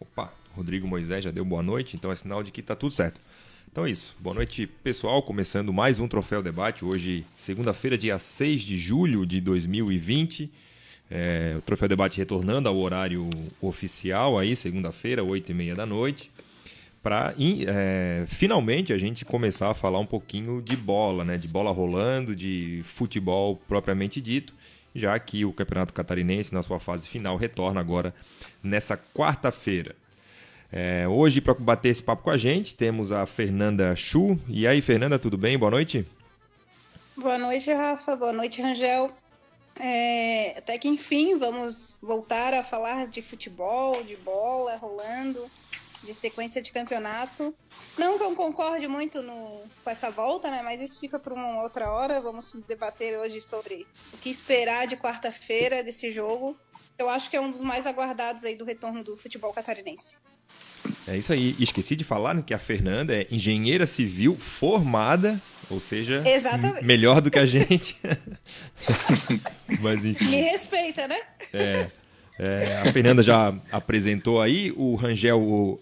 Opa, Rodrigo Moisés já deu boa noite, então é sinal de que tá tudo certo. Então é isso. Boa noite, pessoal. Começando mais um Troféu Debate. Hoje, segunda-feira, dia 6 de julho de 2020. O Troféu Debate retornando ao horário oficial, aí, segunda-feira, 8h30 da noite. Para finalmente a gente começar a falar um pouquinho de bola, né? De bola rolando, de futebol propriamente dito, já que o Campeonato Catarinense, na sua fase final, retorna agora nessa quarta-feira. Hoje, para bater esse papo com a gente, temos a Fernanda Chu. E aí, Fernanda, tudo bem? Boa noite. Boa noite, Rafa. Boa noite, Rangel. Até que, enfim, vamos voltar a falar de futebol, de bola rolando, de sequência de campeonato. Não que eu concorde muito com essa volta, né? Mas isso fica para uma outra hora. Vamos debater hoje sobre o que esperar de quarta-feira desse jogo. Eu acho que é um dos mais aguardados aí do retorno do futebol catarinense. É isso aí. Esqueci de falar, né, que a Fernanda é engenheira civil formada, ou seja, melhor do que a gente. Mas enfim. Me respeita, né? A Fernanda já apresentou aí o Rangel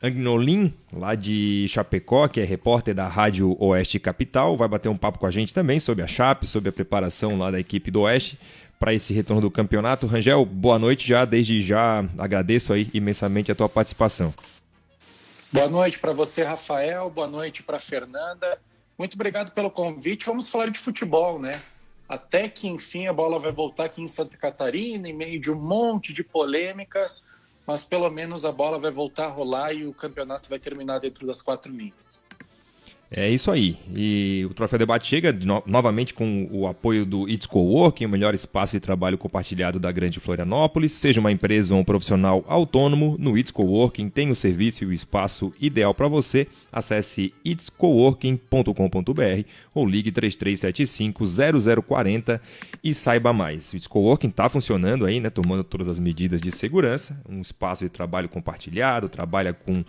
Agnolin, lá de Chapecó, que é repórter da Rádio Oeste Capital. Vai bater um papo com a gente também sobre a Chape, sobre a preparação lá da equipe do Oeste para esse retorno do campeonato. Rangel, boa noite já. Desde já agradeço aí imensamente a tua participação. Boa noite para você, Rafael. Boa noite para Fernanda. Muito obrigado pelo convite. Vamos falar de futebol, né? Até que, enfim, a bola vai voltar aqui em Santa Catarina, em meio de um monte de polêmicas, mas pelo menos a bola vai voltar a rolar e o campeonato vai terminar dentro das 4 linhas. É isso aí. E o Troféu Debate chega novamente com o apoio do It's Coworking, o melhor espaço de trabalho compartilhado da Grande Florianópolis. Seja uma empresa ou um profissional autônomo, no It's Coworking tem o serviço e o espaço ideal para você. Acesse itscoworking.com.br ou ligue 3375-0040 e saiba mais. O It's Coworking está funcionando aí, né, tomando todas as medidas de segurança, um espaço de trabalho compartilhado, trabalha com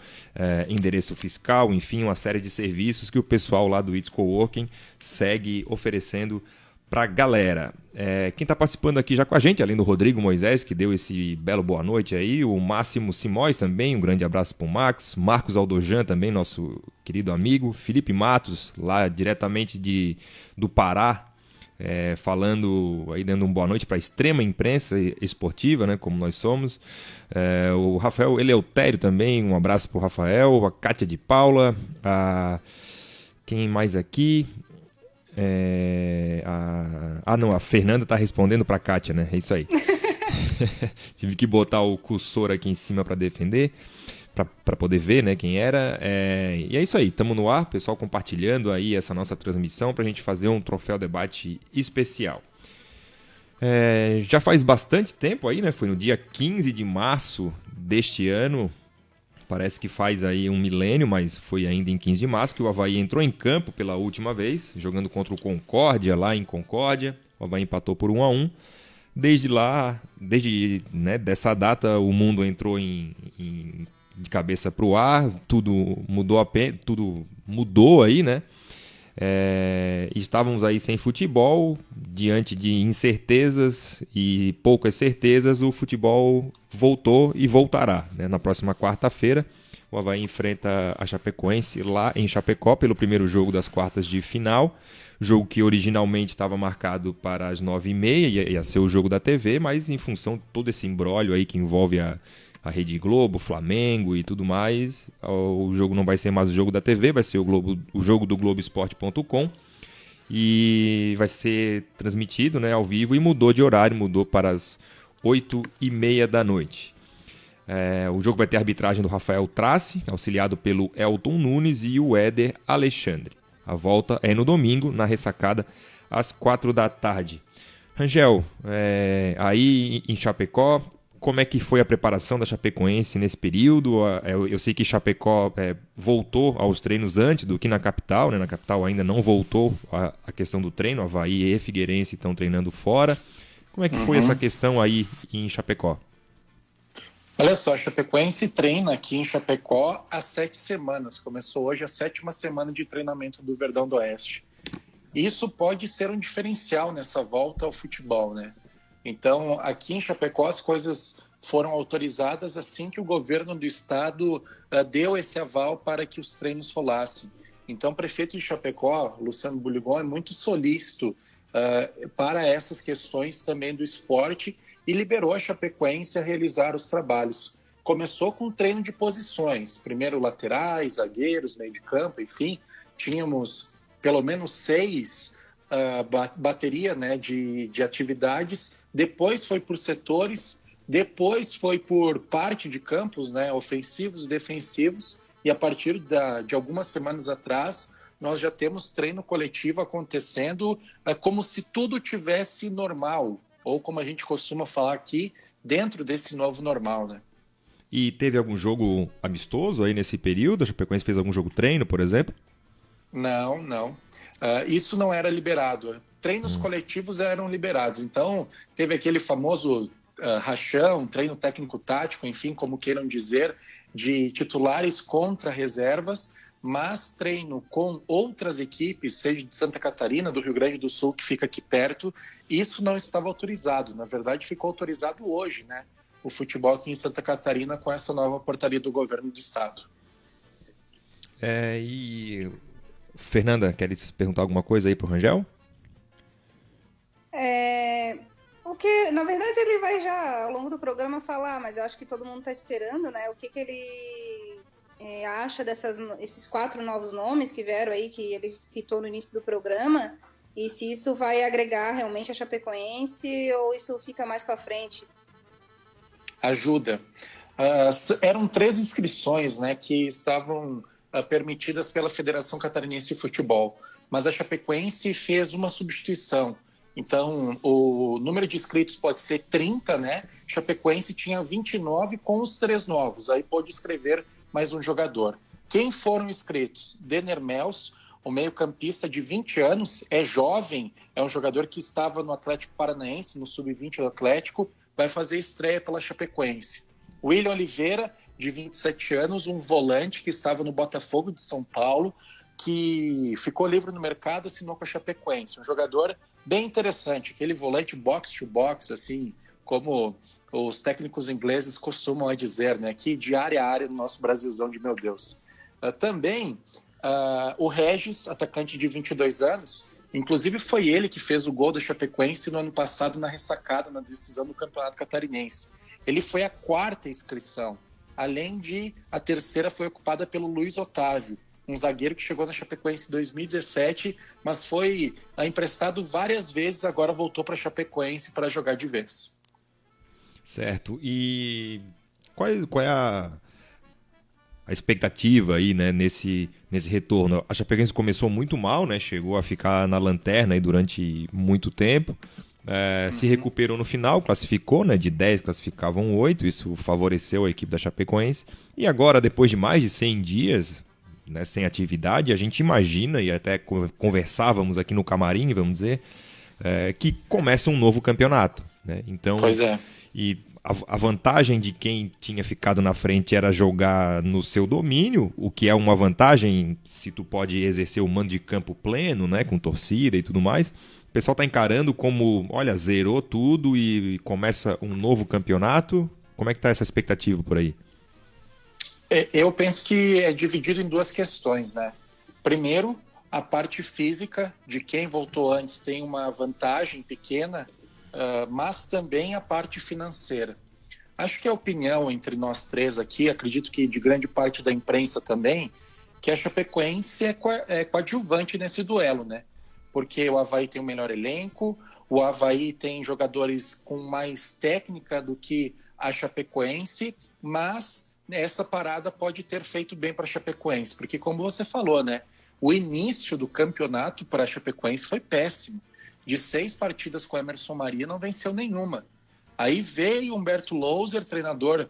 endereço fiscal, enfim, uma série de serviços que o pessoal lá do It's Coworking segue oferecendo para a galera. Quem está participando aqui já com a gente, além do Rodrigo Moisés, que deu esse belo boa noite aí, o Máximo Simões também, um grande abraço para o Max, Marcos Aldojan também, nosso querido amigo, Felipe Matos, lá diretamente do Pará, falando aí, dando um boa noite para a extrema imprensa esportiva, né, como nós somos. O Rafael Eleutério também, um abraço para o Rafael, a Kátia de Paula, quem mais aqui? A Fernanda está respondendo para a Kátia, né? É isso aí. Tive que botar o cursor aqui em cima para defender, para poder ver, né, quem era. E é isso aí, estamos no ar, pessoal compartilhando aí essa nossa transmissão para a gente fazer um Troféu Debate especial. Já faz bastante tempo aí, né? Foi no dia 15 de março deste ano. Parece que faz aí um milênio, mas foi ainda em 15 de março que o Avaí entrou em campo pela última vez, jogando contra o Concórdia, lá em Concórdia. O Avaí empatou por 1-1. Desde lá, dessa data, o mundo entrou de cabeça para o ar, tudo mudou aí, né? Estávamos aí sem futebol, diante de incertezas e poucas certezas, o futebol voltou e voltará, né? Na próxima quarta-feira, o Avaí enfrenta a Chapecoense lá em Chapecó pelo primeiro jogo das quartas de final, jogo que originalmente estava marcado para as 9h30, ia ser o jogo da TV, mas em função de todo esse imbróglio aí que envolve a Rede Globo, Flamengo e tudo mais, o jogo não vai ser mais o jogo da TV, vai ser o jogo do Globoesporte.com e vai ser transmitido, né, ao vivo, e mudou de horário, mudou para as 8h30 da noite. O jogo vai ter a arbitragem do Rafael Trace, auxiliado pelo Elton Nunes e o Éder Alexandre. A volta é no domingo, na ressacada, às 4 da tarde. Rangel, aí em Chapecó, como é que foi a preparação da Chapecoense nesse período? Eu sei que Chapecó voltou aos treinos antes do que na capital, né? Na capital ainda não voltou a questão do treino, Avaí e Figueirense estão treinando fora. Como é que foi essa questão aí em Chapecó? Olha só, a Chapecoense treina aqui em Chapecó há 7 semanas. Começou hoje a 7ª semana de treinamento do Verdão do Oeste. Isso pode ser um diferencial nessa volta ao futebol, né? Então, aqui em Chapecó as coisas foram autorizadas assim que o governo do estado deu esse aval para que os treinos rolassem. Então, o prefeito de Chapecó, Luciano Buligon, é muito solícito para essas questões também do esporte e liberou a Chapecoense a realizar os trabalhos. Começou com o treino de posições, primeiro laterais, zagueiros, meio de campo, enfim, tínhamos pelo menos 6 bateria, né, de atividades, depois foi por setores, depois foi por parte de campos, né, ofensivos e defensivos, e a partir de algumas semanas atrás, nós já temos treino coletivo acontecendo como se tudo tivesse normal, ou como a gente costuma falar aqui, dentro desse novo normal, né? E teve algum jogo amistoso aí nesse período? A Chapecoense fez algum jogo treino, por exemplo? Não. Isso não era liberado. Treinos coletivos eram liberados. Então, teve aquele famoso rachão, treino técnico-tático, enfim, como queiram dizer, de titulares contra reservas, mas treino com outras equipes, seja de Santa Catarina, do Rio Grande do Sul, que fica aqui perto, isso não estava autorizado. Na verdade, ficou autorizado hoje, né? O futebol aqui em Santa Catarina com essa nova portaria do governo do estado. E Fernanda, quer perguntar alguma coisa aí pro Rangel? O que, na verdade, ele vai já ao longo do programa falar, mas eu acho que todo mundo está esperando, né? O que ele acha esses 4 novos nomes que vieram aí, que ele citou no início do programa, e se isso vai agregar realmente a Chapecoense ou isso fica mais para frente? Ajuda. Eram 3 inscrições, né, que estavam permitidas pela Federação Catarinense de Futebol, mas a Chapecoense fez uma substituição. Então, o número de inscritos pode ser 30, né? Chapecoense tinha 29 com os 3 novos, aí pôde escrever mais um jogador. Quem foram inscritos? Denner Mels, o meio-campista de 20 anos, é jovem, é um jogador que estava no Atlético Paranaense, no sub-20 do Atlético, vai fazer estreia pela Chapecoense. William Oliveira, de 27 anos, um volante que estava no Botafogo de São Paulo, que ficou livre no mercado, assinou com a Chapecoense. Um jogador bem interessante, aquele volante box-to-box, assim, como os técnicos ingleses costumam dizer, né? Aqui de área a área no nosso Brasilzão de meu Deus. Também o Regis, atacante de 22 anos, inclusive foi ele que fez o gol da Chapecoense no ano passado na ressacada, na decisão do Campeonato Catarinense. Ele foi a 4ª inscrição, além de a 3ª foi ocupada pelo Luiz Otávio, um zagueiro que chegou na Chapecoense em 2017, mas foi emprestado várias vezes, agora voltou para a Chapecoense para jogar de vez. Certo. E qual é a expectativa aí, né, nesse retorno? A Chapecoense começou muito mal, né? Chegou a ficar na lanterna aí durante muito tempo. Se recuperou no final, classificou, né? De 10 classificavam 8, isso favoreceu a equipe da Chapecoense. E agora, depois de mais de 100 dias, né, sem atividade, a gente imagina, e até conversávamos aqui no camarim, vamos dizer, que começa um novo campeonato, né? Então, pois é. E a vantagem de quem tinha ficado na frente era jogar no seu domínio, o que é uma vantagem se tu pode exercer o mando de campo pleno, né, com torcida e tudo mais. O pessoal está encarando como, olha, zerou tudo e começa um novo campeonato. Como é que está essa expectativa por aí? Eu penso que é dividido em 2 questões, né? Primeiro, a parte física de quem voltou antes tem uma vantagem pequena, mas também a parte financeira. Acho que a opinião entre nós 3 aqui, acredito que de grande parte da imprensa também, que a Chapecoense é coadjuvante nesse duelo, né? Porque o Avaí tem o melhor elenco, o Avaí tem jogadores com mais técnica do que a Chapecoense, mas essa parada pode ter feito bem para a Chapecoense, porque como você falou, né? O início do campeonato para a Chapecoense foi péssimo. De 6 partidas com Emerson Maria, não venceu nenhuma. Aí veio Humberto Louser, treinador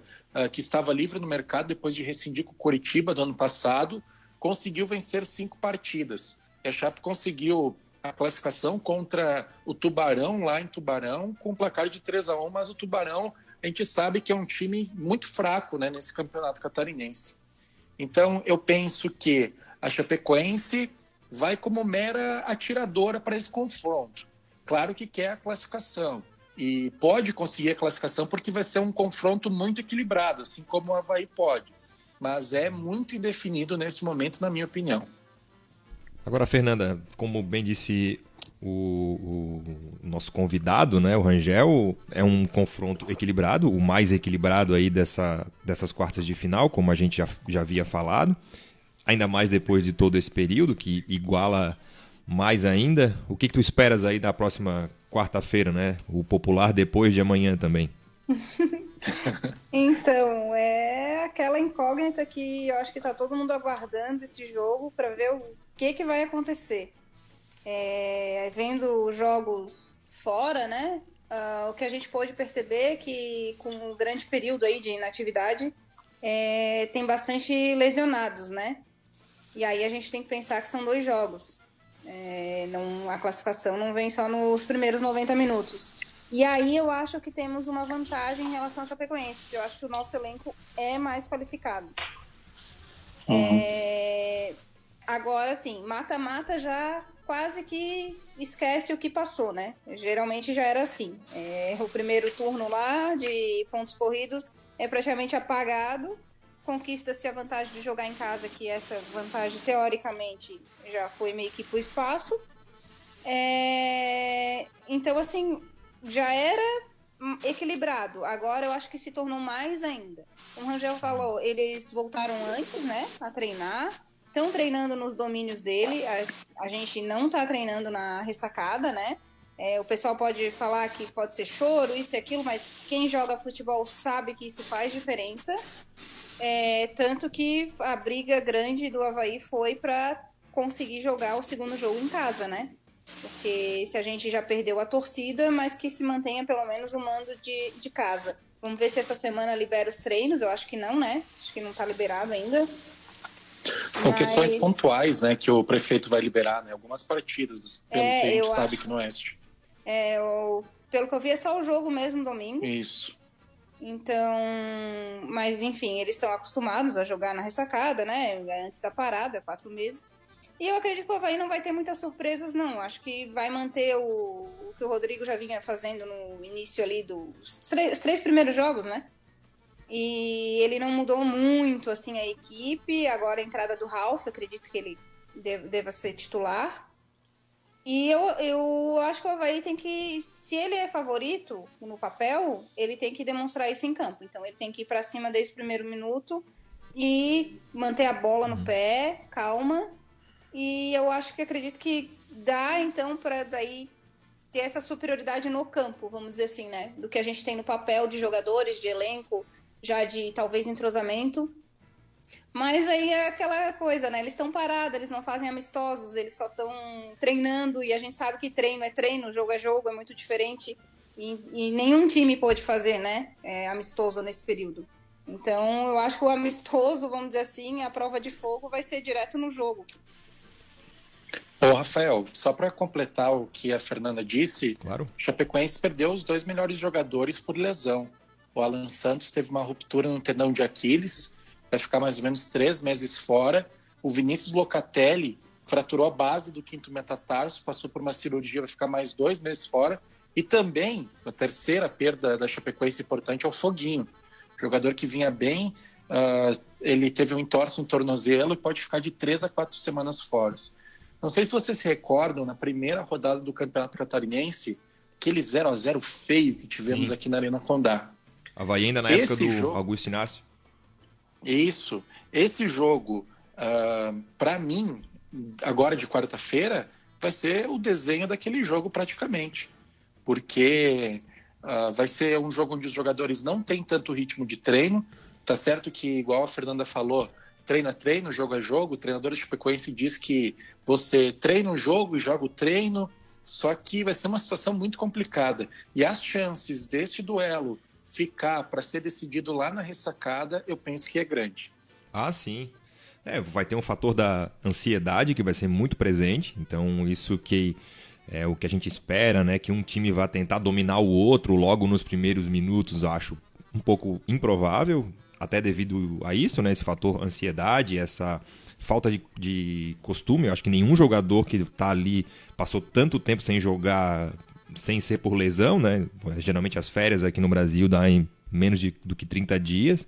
que estava livre no mercado depois de rescindir com o Coritiba do ano passado, conseguiu vencer 5 partidas. E a Chape conseguiu a classificação contra o Tubarão, lá em Tubarão, com um placar de 3-1, mas o Tubarão, a gente sabe que é um time muito fraco, né, nesse campeonato catarinense. Então, eu penso que a Chapecoense vai como mera atiradora para esse confronto. Claro que quer a classificação, e pode conseguir a classificação porque vai ser um confronto muito equilibrado, assim como o Avaí pode. Mas é muito indefinido nesse momento, na minha opinião. Agora, Fernanda, como bem disse o nosso convidado, né, o Rangel, é um confronto equilibrado, o mais equilibrado aí dessas quartas de final, como a gente já havia falado, ainda mais depois de todo esse período, que iguala mais ainda. O que tu esperas aí da próxima quarta-feira, né? O popular depois de amanhã também. Então, é aquela incógnita que eu acho que está todo mundo aguardando esse jogo para ver o que vai acontecer. Vendo jogos fora, né? O que a gente pôde perceber é que com um grande período aí de inatividade tem bastante lesionados, né? E aí a gente tem que pensar que são 2 jogos. A classificação não vem só nos primeiros 90 minutos. E aí eu acho que temos uma vantagem em relação ao Chapecoense, porque eu acho que o nosso elenco é mais qualificado. Agora, sim, mata-mata já quase que esquece o que passou, né? Geralmente já era assim. O primeiro turno lá de pontos corridos é praticamente apagado. Conquista-se a vantagem de jogar em casa, que essa vantagem, teoricamente, já foi meio que pro espaço. Então, assim, já era equilibrado. Agora eu acho que se tornou mais ainda. Como o Rangel falou, eles voltaram antes, né, a treinar. Estão treinando nos domínios dele. A gente não está treinando na ressacada, né? O pessoal pode falar que pode ser choro, isso e aquilo, mas quem joga futebol sabe que isso faz diferença. Tanto que a briga grande do Avaí foi para conseguir jogar o segundo jogo em casa, né? Porque se a gente já perdeu a torcida, mas que se mantenha pelo menos o mando de casa. Vamos ver se essa semana libera os treinos. Eu acho que não, né? Acho que não está liberado ainda. São questões pontuais, né? Que o prefeito vai liberar, né? Algumas partidas, pelo que a gente sabe aqui no Oeste. Pelo que eu vi, é só o jogo mesmo domingo. Isso. Então, mas enfim, eles estão acostumados a jogar na ressacada, né? Antes da parada, 4 meses. E eu acredito que o Avaí não vai ter muitas surpresas, não. Acho que vai manter o que o Rodrigo já vinha fazendo no início ali dos 3 primeiros jogos, né? E ele não mudou muito, assim, a equipe. Agora a entrada do Ralf, acredito que ele deva ser titular. E eu acho que o Avaí tem que, se ele é favorito no papel, ele tem que demonstrar isso em campo. Então ele tem que ir para cima desde o primeiro minuto e manter a bola no pé, calma. E eu acredito que dá, então, para daí ter essa superioridade no campo, vamos dizer assim, né? Do que a gente tem no papel de jogadores, de elenco, já de talvez entrosamento. Mas aí é aquela coisa, né? Eles estão parados, eles não fazem amistosos, eles só estão treinando, e a gente sabe que treino é treino, jogo é jogo, é muito diferente. E nenhum time pôde fazer, né? Amistoso nesse período. Então, eu acho que o amistoso, vamos dizer assim, a prova de fogo vai ser direto no jogo. Ô, Rafael, só para completar o que a Fernanda disse, claro. Chapecoense perdeu os 2 melhores jogadores por lesão. O Alan Santos teve uma ruptura no tendão de Aquiles, vai ficar mais ou menos 3 meses fora. O Vinícius Locatelli fraturou a base do 5º metatarso, passou por uma cirurgia, vai ficar mais 2 meses fora. E também, a terceira perda da Chapecoense importante é o Foguinho, jogador que vinha bem, ele teve um entorse no tornozelo e pode ficar de 3 a 4 semanas fora. Não sei se vocês se recordam, na primeira rodada do Campeonato Catarinense, aquele 0-0 feio que tivemos aqui na Arena Condá. Avaí ainda na época do Augusto Inácio. Isso. Esse jogo, para mim, agora de quarta-feira, vai ser o desenho daquele jogo praticamente. Porque vai ser um jogo onde os jogadores não têm tanto ritmo de treino. Tá certo que, igual a Fernanda falou, treino é treino, jogo é jogo. O treinador da Chapecoense diz que você treina o jogo e joga o treino, só que vai ser uma situação muito complicada. E as chances deste duelo ficar para ser decidido lá na ressacada, eu penso que é grande. Ah, sim. Vai ter um fator da ansiedade que vai ser muito presente, então isso que é o que a gente espera, né? Que um time vá tentar dominar o outro logo nos primeiros minutos, acho um pouco improvável, até devido a isso, né? Esse fator ansiedade, essa falta de costume. Eu acho que nenhum jogador que está ali passou tanto tempo sem jogar sem ser por lesão, né? Geralmente as férias aqui no Brasil dá em menos do que 30 dias.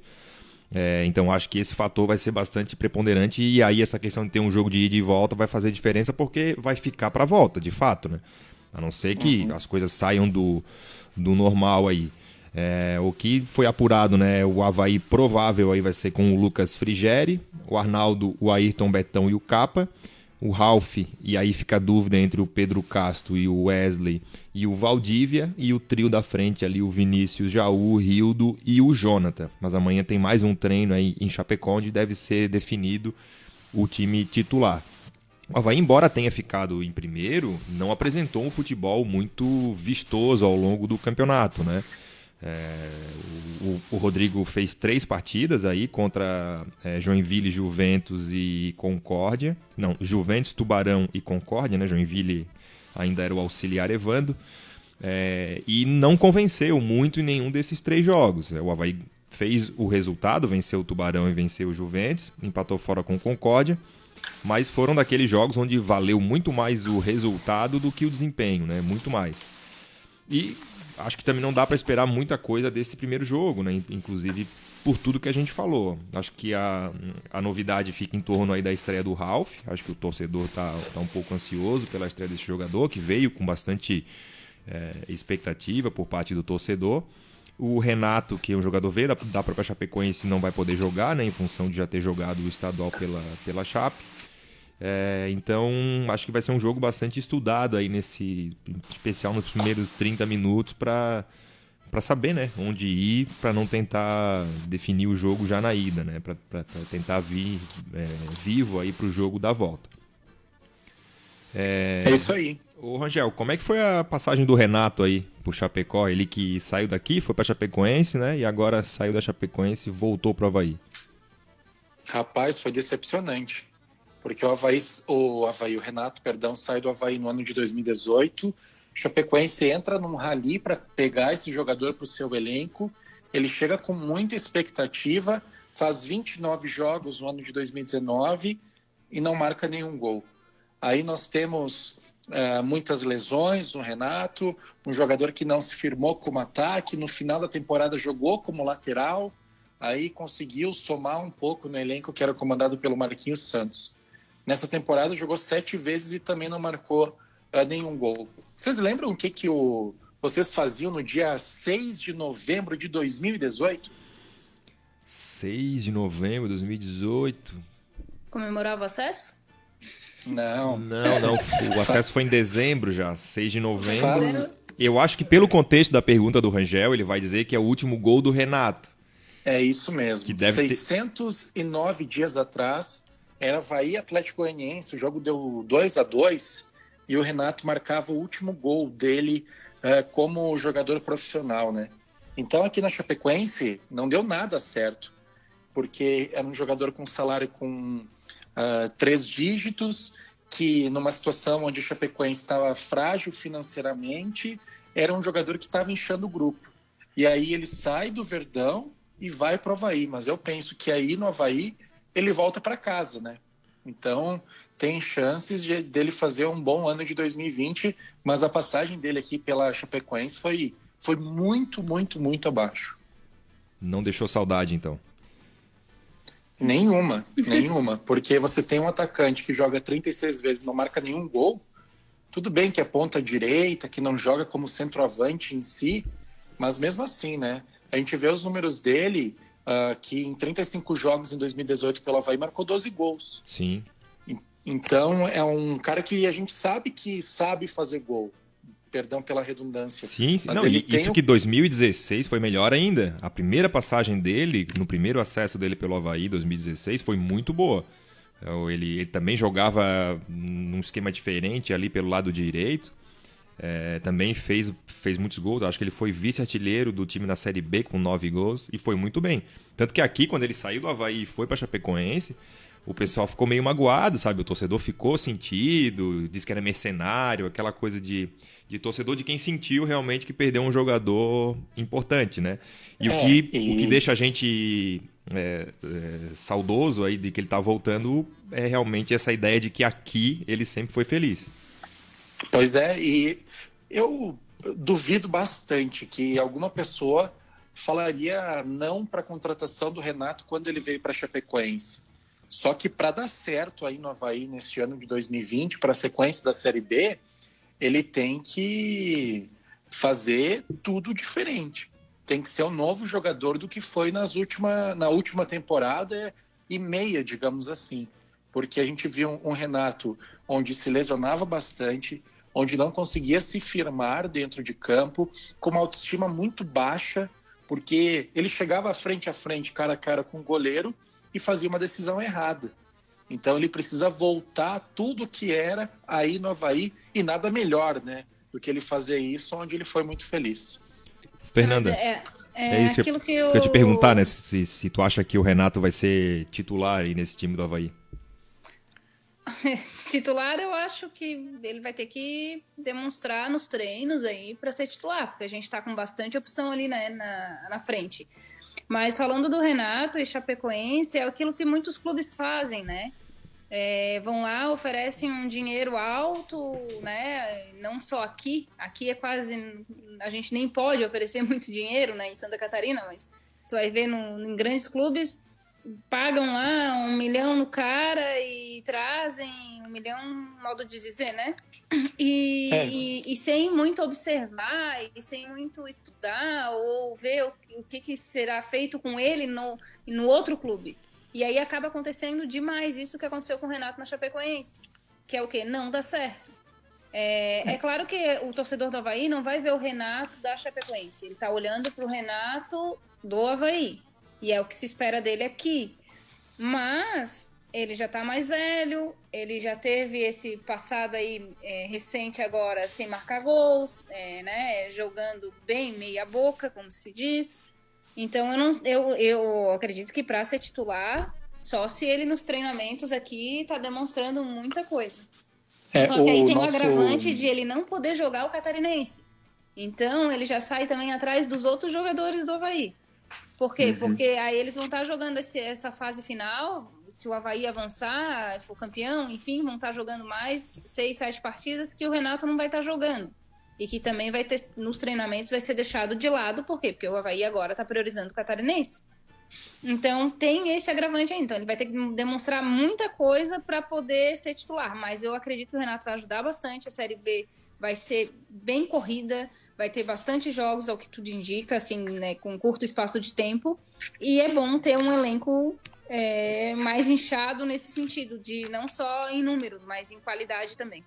Então acho que esse fator vai ser bastante preponderante, e aí essa questão de ter um jogo de ida e volta vai fazer diferença, porque vai ficar para a volta, de fato, né? A não ser que as coisas saiam do normal aí. O que foi apurado, né? O Avaí provável aí vai ser com o Lucas Frigeri, o Arnaldo, o Ayrton, Betão e o Capa, o Ralf, e aí fica a dúvida entre o Pedro Castro e o Wesley e o Valdívia, e o trio da frente ali, o Vinícius, Jaú, o Rildo e o Jonathan. Mas amanhã tem mais um treino aí em Chapecó, onde deve ser definido o time titular. O Avaí, embora tenha ficado em primeiro, não apresentou um futebol muito vistoso ao longo do campeonato, né? O Rodrigo fez 3 partidas aí contra Joinville, Juventus e Concórdia. Não, Juventus, Tubarão e Concórdia, né? Joinville ainda era o auxiliar Evando. E não convenceu muito em nenhum desses 3 jogos. O Avaí fez o resultado, venceu o Tubarão e venceu o Juventus, empatou fora com o Concórdia, mas foram daqueles jogos onde valeu muito mais o resultado do que o desempenho, né? Muito mais. E acho que também não dá para esperar muita coisa desse primeiro jogo, né? Inclusive por tudo que a gente falou. Acho que a novidade fica em torno aí da estreia do Ralf. Acho que o torcedor tá um pouco ansioso pela estreia desse jogador, que veio com bastante expectativa por parte do torcedor. O Renato, que é um jogador veio da própria Chapecoense, não vai poder jogar, né? Em função de já ter jogado o estadual pela Chape. Então acho que vai ser um jogo bastante estudado aí especial nos primeiros 30 minutos para saber, né, onde ir, para não tentar definir o jogo já na ida, né, para tentar vir vivo aí para o jogo da volta. É isso aí. Ô Rangel, como é que foi a passagem do Renato aí pro Chapecó? Ele que saiu daqui, foi para Chapecoense, né, e agora saiu da Chapecoense e voltou pro Avaí. Rapaz, foi decepcionante. Porque o Renato, sai do Avaí no ano de 2018, Chapecoense entra num rally para pegar esse jogador para o seu elenco, ele chega com muita expectativa, faz 29 jogos no ano de 2019 e não marca nenhum gol. Aí nós temos muitas lesões no Renato, um jogador que não se firmou como ataque, no final da temporada jogou como lateral, aí conseguiu somar um pouco no elenco que era comandado pelo Marquinhos Santos. Nessa temporada jogou 7 vezes e também não marcou nenhum gol. Vocês lembram o que vocês faziam no dia 6 de novembro de 2018? 6 de novembro de 2018? Comemorava o acesso? Não. O acesso foi em dezembro já, 6 de novembro. Eu acho que pelo contexto da pergunta do Rangel, ele vai dizer que é o último gol do Renato. É isso mesmo. Que deve 609 dias atrás... Era Avaí Atlético Goianiense, o jogo deu 2-2 e o Renato marcava o último gol dele como jogador profissional, né? Então aqui na Chapecoense não deu nada certo, porque era um jogador com salário com 3 dígitos, que numa situação onde a Chapecoense estava frágil financeiramente, era um jogador que estava inchando o grupo. E aí ele sai do Verdão e vai para o Avaí, mas eu penso que aí no Avaí ele volta para casa, né? Então, tem chances dele fazer um bom ano de 2020, mas a passagem dele aqui pela Chapecoense foi muito, muito, muito abaixo. Não deixou saudade, então? Nenhuma, porque você tem um atacante que joga 36 vezes e não marca nenhum gol, tudo bem que é ponta direita, que não joga como centroavante em si, mas mesmo assim, né? A gente vê os números dele... que em 35 jogos em 2018 pelo Avaí marcou 12 gols. Sim. Então é um cara que a gente sabe que sabe fazer gol. Perdão pela redundância. Sim. Não, isso que 2016 foi melhor ainda. A primeira passagem dele, no primeiro acesso dele pelo Avaí, 2016, foi muito boa. Ele também jogava num esquema diferente ali pelo lado direito. Também fez muitos gols. Acho que ele foi vice-artilheiro do time na Série B com 9 gols e foi muito bem. Tanto que aqui, quando ele saiu do Avaí e foi para Chapecoense, o pessoal ficou meio magoado, sabe? O torcedor ficou sentido, disse que era mercenário, aquela coisa de torcedor de quem sentiu realmente que perdeu um jogador importante, né? E o que deixa a gente saudoso aí de que ele tá voltando é realmente essa ideia de que aqui ele sempre foi feliz. Pois é, e eu duvido bastante que alguma pessoa falaria não para a contratação do Renato quando ele veio para a Chapecoense. Só que para dar certo aí no Avaí neste ano de 2020, para a sequência da Série B, ele tem que fazer tudo diferente. Tem que ser um novo jogador do que foi na última temporada e meia, digamos assim. Porque a gente viu um Renato onde se lesionava bastante, onde não conseguia se firmar dentro de campo, com uma autoestima muito baixa, porque ele chegava frente a frente, cara a cara com o goleiro e fazia uma decisão errada. Então ele precisa voltar a tudo que era aí no Avaí, e nada melhor, né, do que ele fazer isso onde ele foi muito feliz. Fernanda, é isso que eu ia te perguntar, né? Se tu acha que o Renato vai ser titular aí nesse time do Avaí. Titular, eu acho que ele vai ter que demonstrar nos treinos aí para ser titular, porque a gente está com bastante opção ali, né, na frente. Mas falando do Renato e Chapecoense, é aquilo que muitos clubes fazem, né? Vão lá, oferecem um dinheiro alto, né? Não só aqui é quase... A gente nem pode oferecer muito dinheiro, né, em Santa Catarina, mas você vai ver em grandes clubes, pagam lá 1 milhão no cara e trazem 1 milhão, modo de dizer, né? E sem muito observar, e sem muito estudar, ou ver o que será feito com ele no outro clube. E aí acaba acontecendo demais isso que aconteceu com o Renato na Chapecoense, que é o quê? Não dá certo. É claro que o torcedor do Avaí não vai ver o Renato da Chapecoense, ele está olhando para o Renato do Avaí, e é o que se espera dele aqui. Mas ele já está mais velho, ele já teve esse passado aí recente agora sem marcar gols, né, jogando bem meia boca, como se diz. Então eu acredito que para ser titular, só se ele nos treinamentos aqui está demonstrando muita coisa. Só que aí tem o agravante de ele não poder jogar o Catarinense. Então ele já sai também atrás dos outros jogadores do Avaí. Por quê? Porque aí eles vão estar jogando essa fase final, se o Avaí avançar, for campeão, enfim, vão estar jogando mais 6, 7 partidas que o Renato não vai estar jogando. E que também vai ter, nos treinamentos, vai ser deixado de lado. Por quê? Porque o Avaí agora está priorizando o Catarinense. Então tem esse agravante aí. Então ele vai ter que demonstrar muita coisa para poder ser titular. Mas eu acredito que o Renato vai ajudar bastante. A Série B vai ser bem corrida, vai ter bastante jogos, ao que tudo indica, assim, né, com curto espaço de tempo. E é bom ter um elenco mais inchado nesse sentido, de não só em número, mas em qualidade também.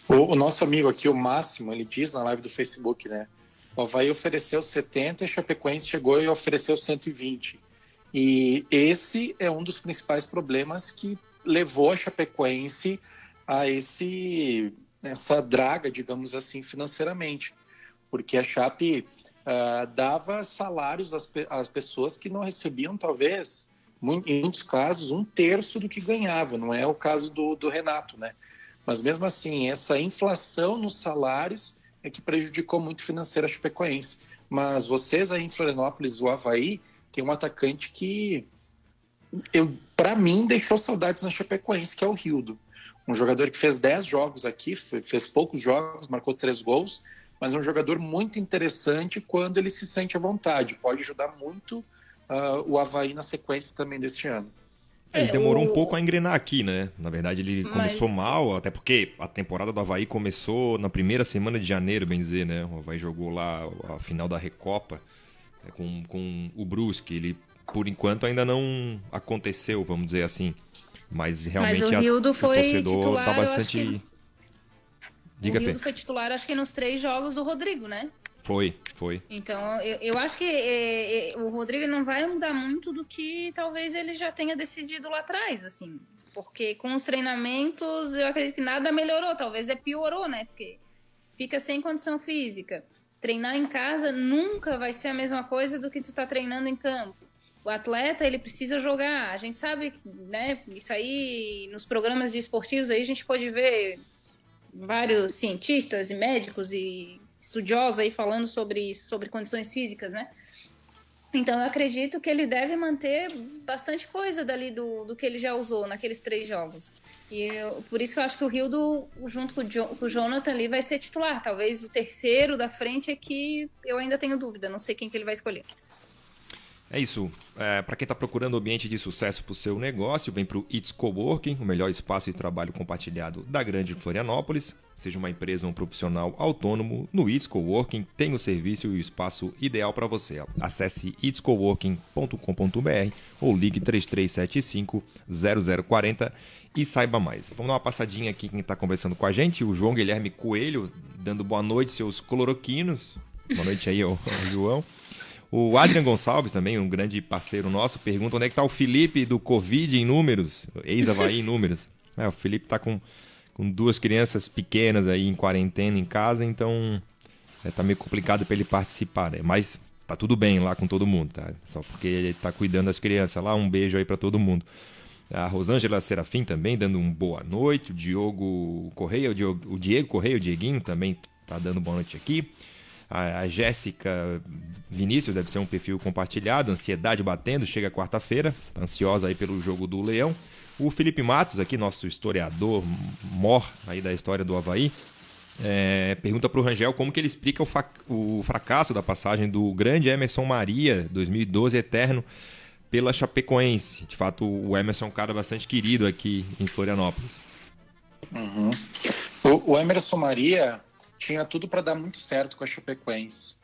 O nosso amigo aqui, o Máximo, ele diz na live do Facebook, né? O Avaí ofereceu 70 e a Chapecoense chegou e ofereceu 120. E esse é um dos principais problemas que levou a Chapecoense a essa draga, digamos assim, financeiramente. Porque a Chape dava salários às pessoas que não recebiam, talvez, em muitos casos, 1/3 do que ganhava. Não é o caso do Renato, né? Mas mesmo assim, essa inflação nos salários é que prejudicou muito financeiro a Chapecoense. Mas vocês aí em Florianópolis, o Avaí, tem um atacante que, para mim, deixou saudades na Chapecoense, que é o Rildo. Um jogador que fez 10 jogos aqui, fez poucos jogos, marcou 3 gols, mas é um jogador muito interessante quando ele se sente à vontade. Pode ajudar muito o Avaí na sequência também deste ano. Ele demorou um pouco a engrenar aqui, né? Na verdade, ele começou mal, até porque a temporada do Avaí começou na primeira semana de janeiro, bem dizer, né? O Avaí jogou lá a final da Recopa com o Brusque. Ele, por enquanto, ainda não aconteceu, vamos dizer assim. Mas realmente o Rildo foi o torcedor titular, tá bastante... O Rildo foi titular, acho que nos 3 jogos do Rodrigo, né? Foi. Então, eu acho que o Rodrigo não vai mudar muito do que talvez ele já tenha decidido lá atrás, assim. Porque com os treinamentos, eu acredito que nada melhorou, talvez piorou, né? Porque fica sem condição física. Treinar em casa nunca vai ser a mesma coisa do que tu tá treinando em campo. O atleta, ele precisa jogar. A gente sabe, né? Isso aí, nos programas de esportivos, aí a gente pode ver vários cientistas e médicos e estudiosos aí falando sobre isso, sobre condições físicas, né? Então eu acredito que ele deve manter bastante coisa dali do que ele já usou naqueles 3 jogos. Por isso que eu acho que o Rildo, junto com o Jonathan ali, vai ser titular. Talvez o terceiro da frente é que eu ainda tenho dúvida, não sei quem que ele vai escolher. É isso. Para quem está procurando ambiente de sucesso para o seu negócio, vem para o It's Coworking, o melhor espaço de trabalho compartilhado da grande Florianópolis. Seja uma empresa ou um profissional autônomo, no It's Coworking tem o serviço e o espaço ideal para você. Acesse itscoworking.com.br ou ligue 3375-0040 e saiba mais. Vamos dar uma passadinha aqui quem está conversando com a gente, o João Guilherme Coelho, dando boa noite, seus cloroquinos. Boa noite aí, João. O Adrian Gonçalves, também um grande parceiro nosso, pergunta onde é que está o Felipe do Covid em números, ex-Avaí em números. O Felipe está com 2 crianças pequenas aí em quarentena em casa, então tá meio complicado para ele participar, né? Mas tá tudo bem lá com todo mundo, tá? Só porque ele tá cuidando das crianças lá, um beijo aí para todo mundo. A Rosângela Serafim também dando um boa noite, o Diego Correia, o Diego Correia, o Dieguinho também tá dando boa noite aqui. A Jéssica Vinícius deve ser um perfil compartilhado, ansiedade batendo, chega quarta-feira, tá ansiosa aí pelo jogo do Leão. O Felipe Matos, aqui, nosso historiador mor aí da história do Avaí, pergunta para o Rangel como que ele explica o fracasso da passagem do grande Emerson Maria, 2012 eterno, pela Chapecoense. De fato, o Emerson é um cara bastante querido aqui em Florianópolis. Uhum. O Emerson Maria tinha tudo para dar muito certo com a Chapecoense.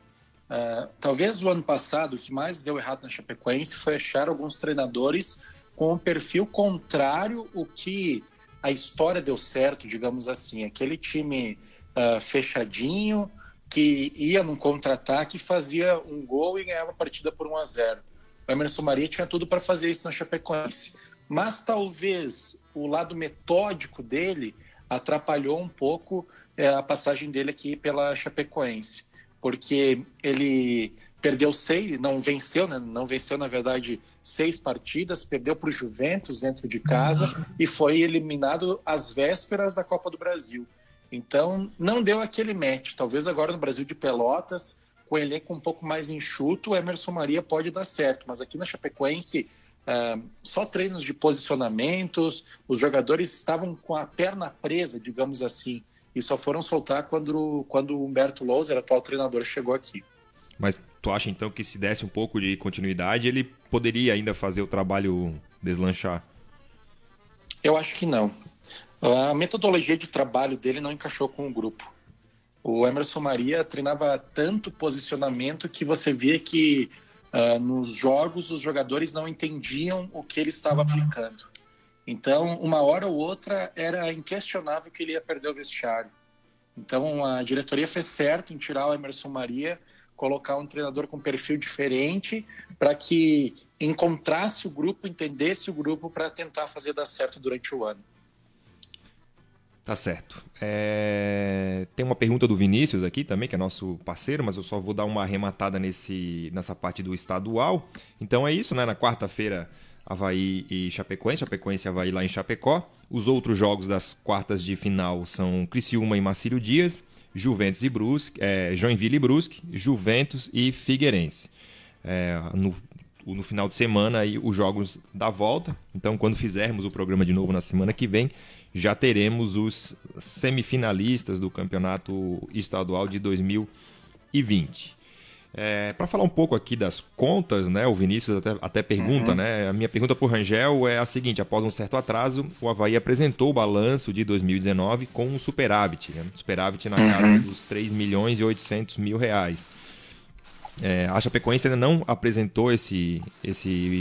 Talvez o ano passado o que mais deu errado na Chapecoense foi achar alguns treinadores com um perfil contrário ao que a história deu certo, digamos assim. Aquele time fechadinho, que ia num contra-ataque, fazia um gol e ganhava a partida por 1-0. O Emerson Maria tinha tudo para fazer isso na Chapecoense. Mas talvez o lado metódico dele atrapalhou um pouco a passagem dele aqui pela Chapecoense, porque ele perdeu 6, não venceu, né? Não venceu, na verdade, 6 partidas, perdeu para o Juventus dentro de casa e foi eliminado às vésperas da Copa do Brasil. Então, não deu aquele match. Talvez agora no Brasil de Pelotas, com o elenco um pouco mais enxuto, o Emerson Maria pode dar certo, mas aqui na Chapecoense, só treinos de posicionamentos, os jogadores estavam com a perna presa, digamos assim, e só foram soltar quando o Humberto Louser, atual treinador, chegou aqui. Mas tu acha então que se desse um pouco de continuidade, ele poderia ainda fazer o trabalho deslanchar? Eu acho que não. A metodologia de trabalho dele não encaixou com o grupo. O Emerson Maria treinava tanto posicionamento que você via que nos jogos os jogadores não entendiam o que ele estava aplicando. Então, uma hora ou outra, era inquestionável que ele ia perder o vestiário. Então, a diretoria fez certo em tirar o Emerson Maria, colocar um treinador com perfil diferente, para que encontrasse o grupo, entendesse o grupo, para tentar fazer dar certo durante o ano. Tá certo. Tem uma pergunta do Vinícius aqui também, que é nosso parceiro, mas eu só vou dar uma arrematada nessa parte do estadual. Então é isso, né? Na quarta-feira, Avaí e Chapecoense e Avaí lá em Chapecó. Os outros jogos das quartas de final são Criciúma e Marcílio Dias, Juventus e Brusque, Joinville e Brusque, Juventus e Figueirense. No final de semana, aí, os jogos da volta. Então, quando fizermos o programa de novo na semana que vem, já teremos os semifinalistas do Campeonato Estadual de 2020. Para falar um pouco aqui das contas, né, o Vinícius até pergunta, né, a minha pergunta para o Rangel é a seguinte: após um certo atraso, o Avaí apresentou o balanço de 2019 com um superávit, né, superávit na casa dos 3 milhões e 800 mil reais. A Chapecoense ainda não apresentou esse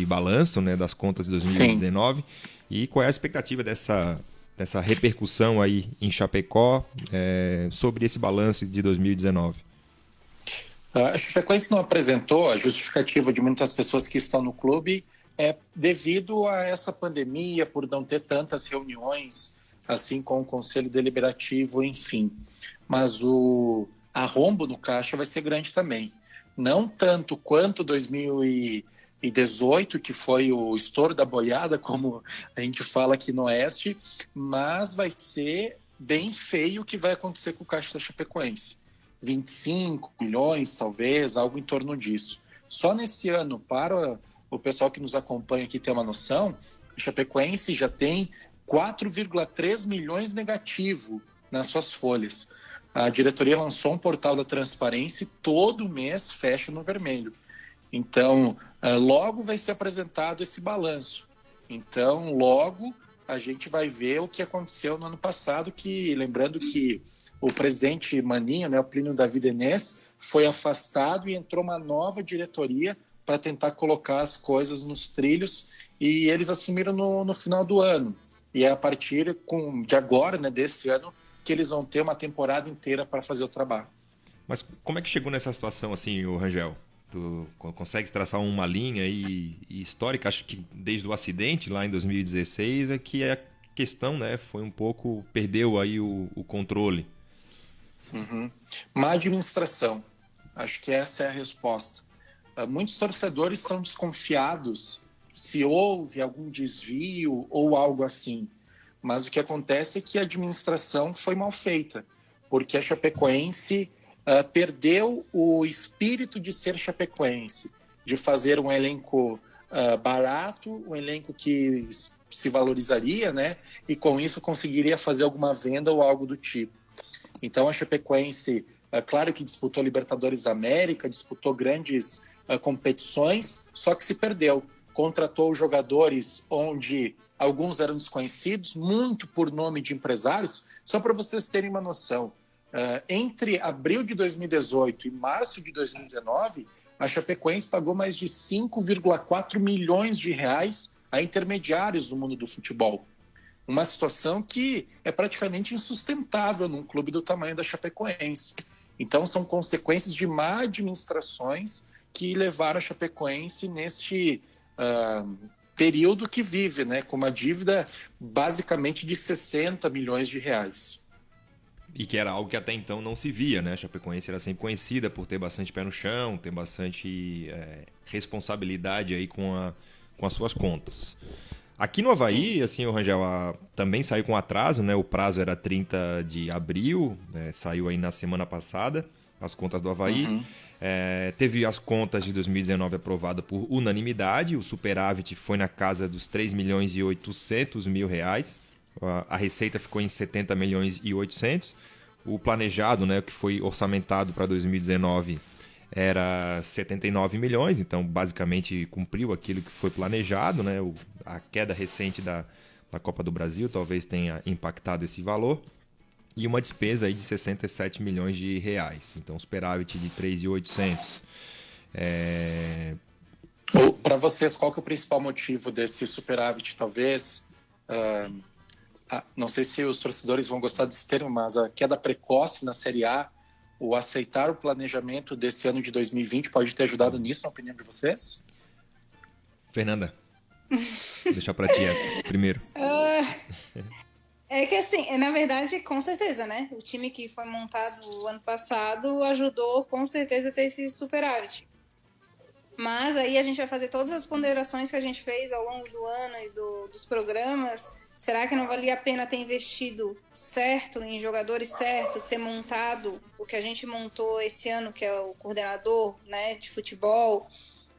balanço, né, das contas de 2019. Sim. E qual é a expectativa dessa repercussão aí em Chapecó sobre esse balanço de 2019? A Chapecoense não apresentou. A justificativa de muitas pessoas que estão no clube é devido a essa pandemia, por não ter tantas reuniões assim com o Conselho Deliberativo, enfim. Mas o arrombo no caixa vai ser grande também. Não tanto quanto 2018, que foi o estouro da boiada, como a gente fala aqui no Oeste, mas vai ser bem feio o que vai acontecer com o caixa da Chapecoense. 25 milhões, talvez, algo em torno disso. Só nesse ano, para o pessoal que nos acompanha aqui ter uma noção, a Chapecoense já tem 4,3 milhões negativo nas suas folhas. A diretoria lançou um portal da transparência e todo mês fecha no vermelho. Então, logo vai ser apresentado esse balanço. Então, logo a gente vai ver o que aconteceu no ano passado, que, lembrando que o presidente Maninho, né, o Plínio David Enes, foi afastado e entrou uma nova diretoria para tentar colocar as coisas nos trilhos, e eles assumiram no final do ano. E é a partir de agora, né, desse ano, que eles vão ter uma temporada inteira para fazer o trabalho. Mas como é que chegou nessa situação, assim, o Rangel? Tu consegue traçar uma linha aí histórica? Acho que desde o acidente lá em 2016 é que a questão, né, foi um pouco, perdeu aí o controle. Má administração. Acho que essa é a resposta. Muitos torcedores são desconfiados se houve algum desvio ou algo assim. Mas o que acontece é que a administração foi mal feita, porque a Chapecoense perdeu o espírito de ser Chapecoense, de fazer um elenco barato, um elenco que se valorizaria, né? E com isso conseguiria fazer alguma venda ou algo do tipo. Então a Chapecoense, claro que disputou Libertadores da América, disputou grandes competições, só que se perdeu. Contratou jogadores onde alguns eram desconhecidos, muito por nome de empresários. Só para vocês terem uma noção, entre abril de 2018 e março de 2019, a Chapecoense pagou mais de 5,4 milhões de reais a intermediários do mundo do futebol. Uma situação que é praticamente insustentável num clube do tamanho da Chapecoense. Então, são consequências de má administrações que levaram a Chapecoense neste período que vive, né, com uma dívida basicamente de 60 milhões de reais. E que era algo que até então não se via, né? A Chapecoense era sempre conhecida por ter bastante pé no chão, ter bastante responsabilidade aí com as suas contas. Aqui no Avaí, assim, o Rangel também saiu com atraso, né? O prazo era 30 de abril, né? Saiu aí na semana passada, as contas do Avaí. Teve as contas de 2019 aprovadas por unanimidade, o superávit foi na casa dos 3 milhões e 800 mil reais, a receita ficou em 70 milhões e 800, o planejado, né, que foi orçamentado para 2019 era 79 milhões, então basicamente cumpriu aquilo que foi planejado, né? A queda recente da Copa do Brasil talvez tenha impactado esse valor. E uma despesa aí de 67 milhões de reais. Então, superávit de 3.800. Para vocês, qual que é o principal motivo desse superávit? Talvez, não sei se os torcedores vão gostar desse termo, mas a queda precoce na Série A, o aceitar o planejamento desse ano de 2020 pode ter ajudado nisso, na opinião de vocês? Fernanda, vou deixar para ti essa primeiro. É que assim, na verdade, com certeza, né? O time que foi montado ano passado ajudou com certeza a ter esse superávit. Mas aí a gente vai fazer todas as ponderações que a gente fez ao longo do ano e dos programas. Será que não valia a pena ter investido certo em jogadores certos, ter montado o que a gente montou esse ano, que é o coordenador, né, de futebol,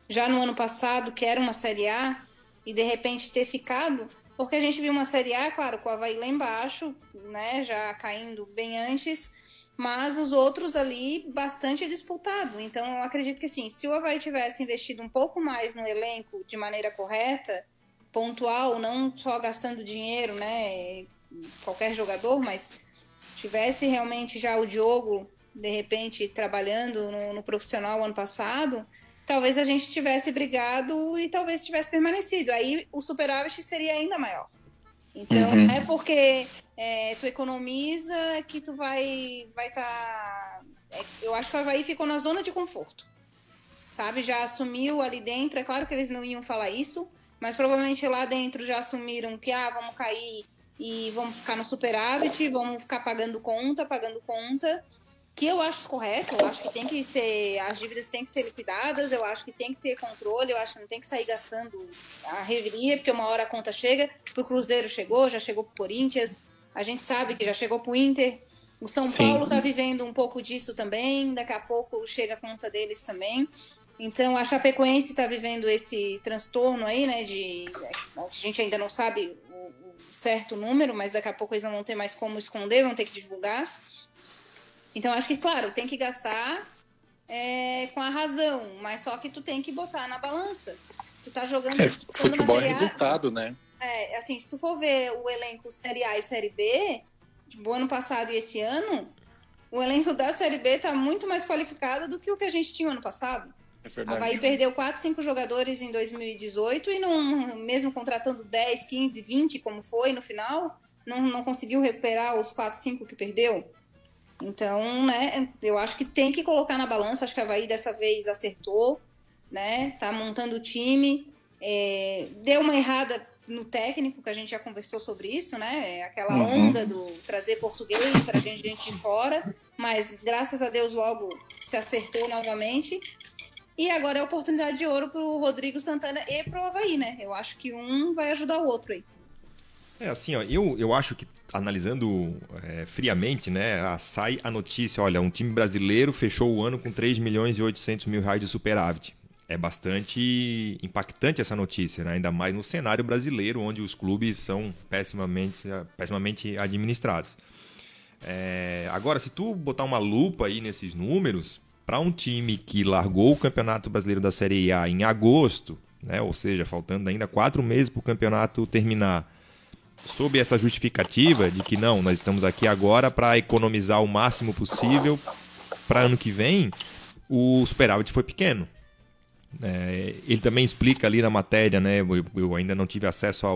já no ano passado, que era uma Série A, e de repente ter ficado... Porque a gente viu uma Série A, claro, com o Avaí lá embaixo, né, já caindo bem antes, mas os outros ali bastante disputado. Então, eu acredito que, assim, se o Avaí tivesse investido um pouco mais no elenco de maneira correta, pontual, não só gastando dinheiro, né, qualquer jogador, mas tivesse realmente já o Diogo, de repente, trabalhando no profissional ano passado... talvez a gente tivesse brigado e talvez tivesse permanecido. Aí o superávit seria ainda maior. Então, é porque tu economiza que tu vai tá... eu acho que o Avaí ficou na zona de conforto. Sabe? Já assumiu ali dentro. É claro que eles não iam falar isso, mas provavelmente lá dentro já assumiram que vamos cair e vamos ficar no superávit, vamos ficar pagando conta, que eu acho correto, eu acho que tem que ser, as dívidas têm que ser liquidadas, eu acho que tem que ter controle, eu acho que não tem que sair gastando a revelia, porque uma hora a conta chega, pro Cruzeiro chegou, já chegou pro Corinthians, a gente sabe que já chegou pro Inter, o São Paulo tá vivendo um pouco disso também, daqui a pouco chega a conta deles também, Então, a Chapecoense está vivendo esse transtorno aí, né? A gente ainda não sabe o certo número, mas daqui a pouco eles não vão ter mais como esconder, vão ter que divulgar. Então, acho que, claro, tem que gastar com a razão, mas só que tu tem que botar na balança. Tu tá jogando... Futebol é resultado, né? Assim, se tu for ver o elenco Série A e Série B, do ano passado e esse ano, o elenco da Série B tá muito mais qualificado do que o que a gente tinha no ano passado. Avaí perdeu 4, 5 jogadores em 2018 e não, mesmo contratando 10, 15, 20, como foi no final, não conseguiu recuperar os 4, 5 que perdeu. Então, né, eu acho que tem que colocar na balança. Acho que a Avaí dessa vez acertou, né, tá montando o time, deu uma errada no técnico, que a gente já conversou sobre isso, né, aquela onda do trazer português para gente de fora, mas graças a Deus logo se acertou novamente. E agora é a oportunidade de ouro pro Rodrigo Santana e pro Avaí, né? Eu acho que um vai ajudar o outro aí. Assim, ó, eu acho que, analisando friamente, né, sai a notícia, olha, um time brasileiro fechou o ano com 3 milhões e 800 mil reais de superávit. É bastante impactante essa notícia, né? Ainda mais no cenário brasileiro, onde os clubes são pessimamente administrados. Agora, se tu botar uma lupa aí nesses números, para um time que largou o Campeonato Brasileiro da Série A em agosto, né, ou seja, faltando ainda 4 meses para o campeonato terminar, sob essa justificativa de que não, nós estamos aqui agora para economizar o máximo possível para ano que vem, o superávit foi pequeno. Ele também explica ali na matéria, né, eu ainda não tive acesso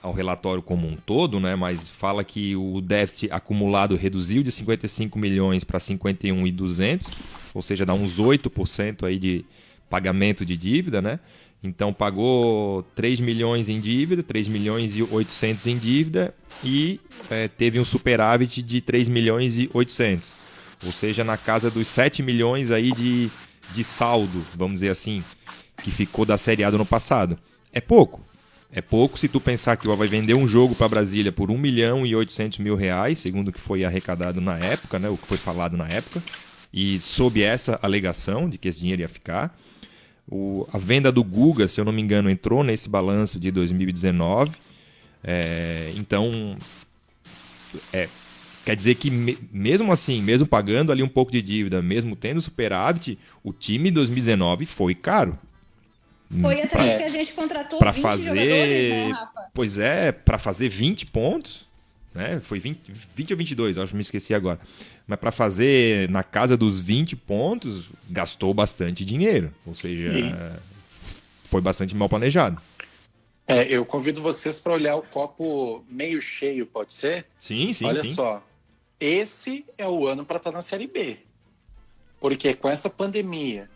ao relatório como um todo, né, mas fala que o déficit acumulado reduziu de 55 milhões para 51.200, ou seja, dá uns 8% aí de pagamento de dívida, né? Então pagou 3 milhões em dívida, 3 milhões e 800 em dívida e teve um superávit de 3 milhões e 800, ou seja, na casa dos 7 milhões aí de saldo, vamos dizer assim, que ficou da Série A do ano passado. É pouco. É pouco se tu pensar que vai vender um jogo para Brasília por 1 milhão e 800 mil reais, segundo o que foi arrecadado na época, né, o que foi falado na época, e sob essa alegação de que esse dinheiro ia ficar. A venda do Guga, se eu não me engano, entrou nesse balanço de 2019. Então, quer dizer que mesmo assim, mesmo pagando ali um pouco de dívida, mesmo tendo superávit, o time em 2019 foi caro. Foi até porque a gente contratou 20 jogadores, né, Rafa? Pois é, para fazer 20 pontos, né? Foi 20 ou 22, acho que me esqueci agora. Mas para fazer na casa dos 20 pontos, gastou bastante dinheiro. Ou seja, foi bastante mal planejado. Eu convido vocês para olhar o copo meio cheio, pode ser? Sim. Olha só, esse é o ano para estar na Série B. Porque com essa pandemia,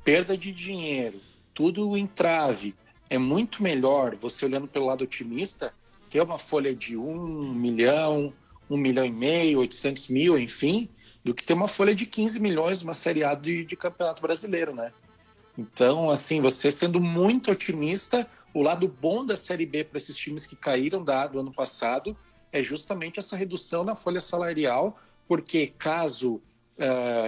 perda de dinheiro, tudo em trave, é muito melhor, você olhando pelo lado otimista, ter uma folha de 1 milhão, 1 milhão e meio, 800 mil, enfim, do que ter uma folha de 15 milhões, uma Série A de Campeonato Brasileiro, né? Então, assim, você sendo muito otimista, o lado bom da Série B para esses times que caíram do ano passado é justamente essa redução na folha salarial, porque caso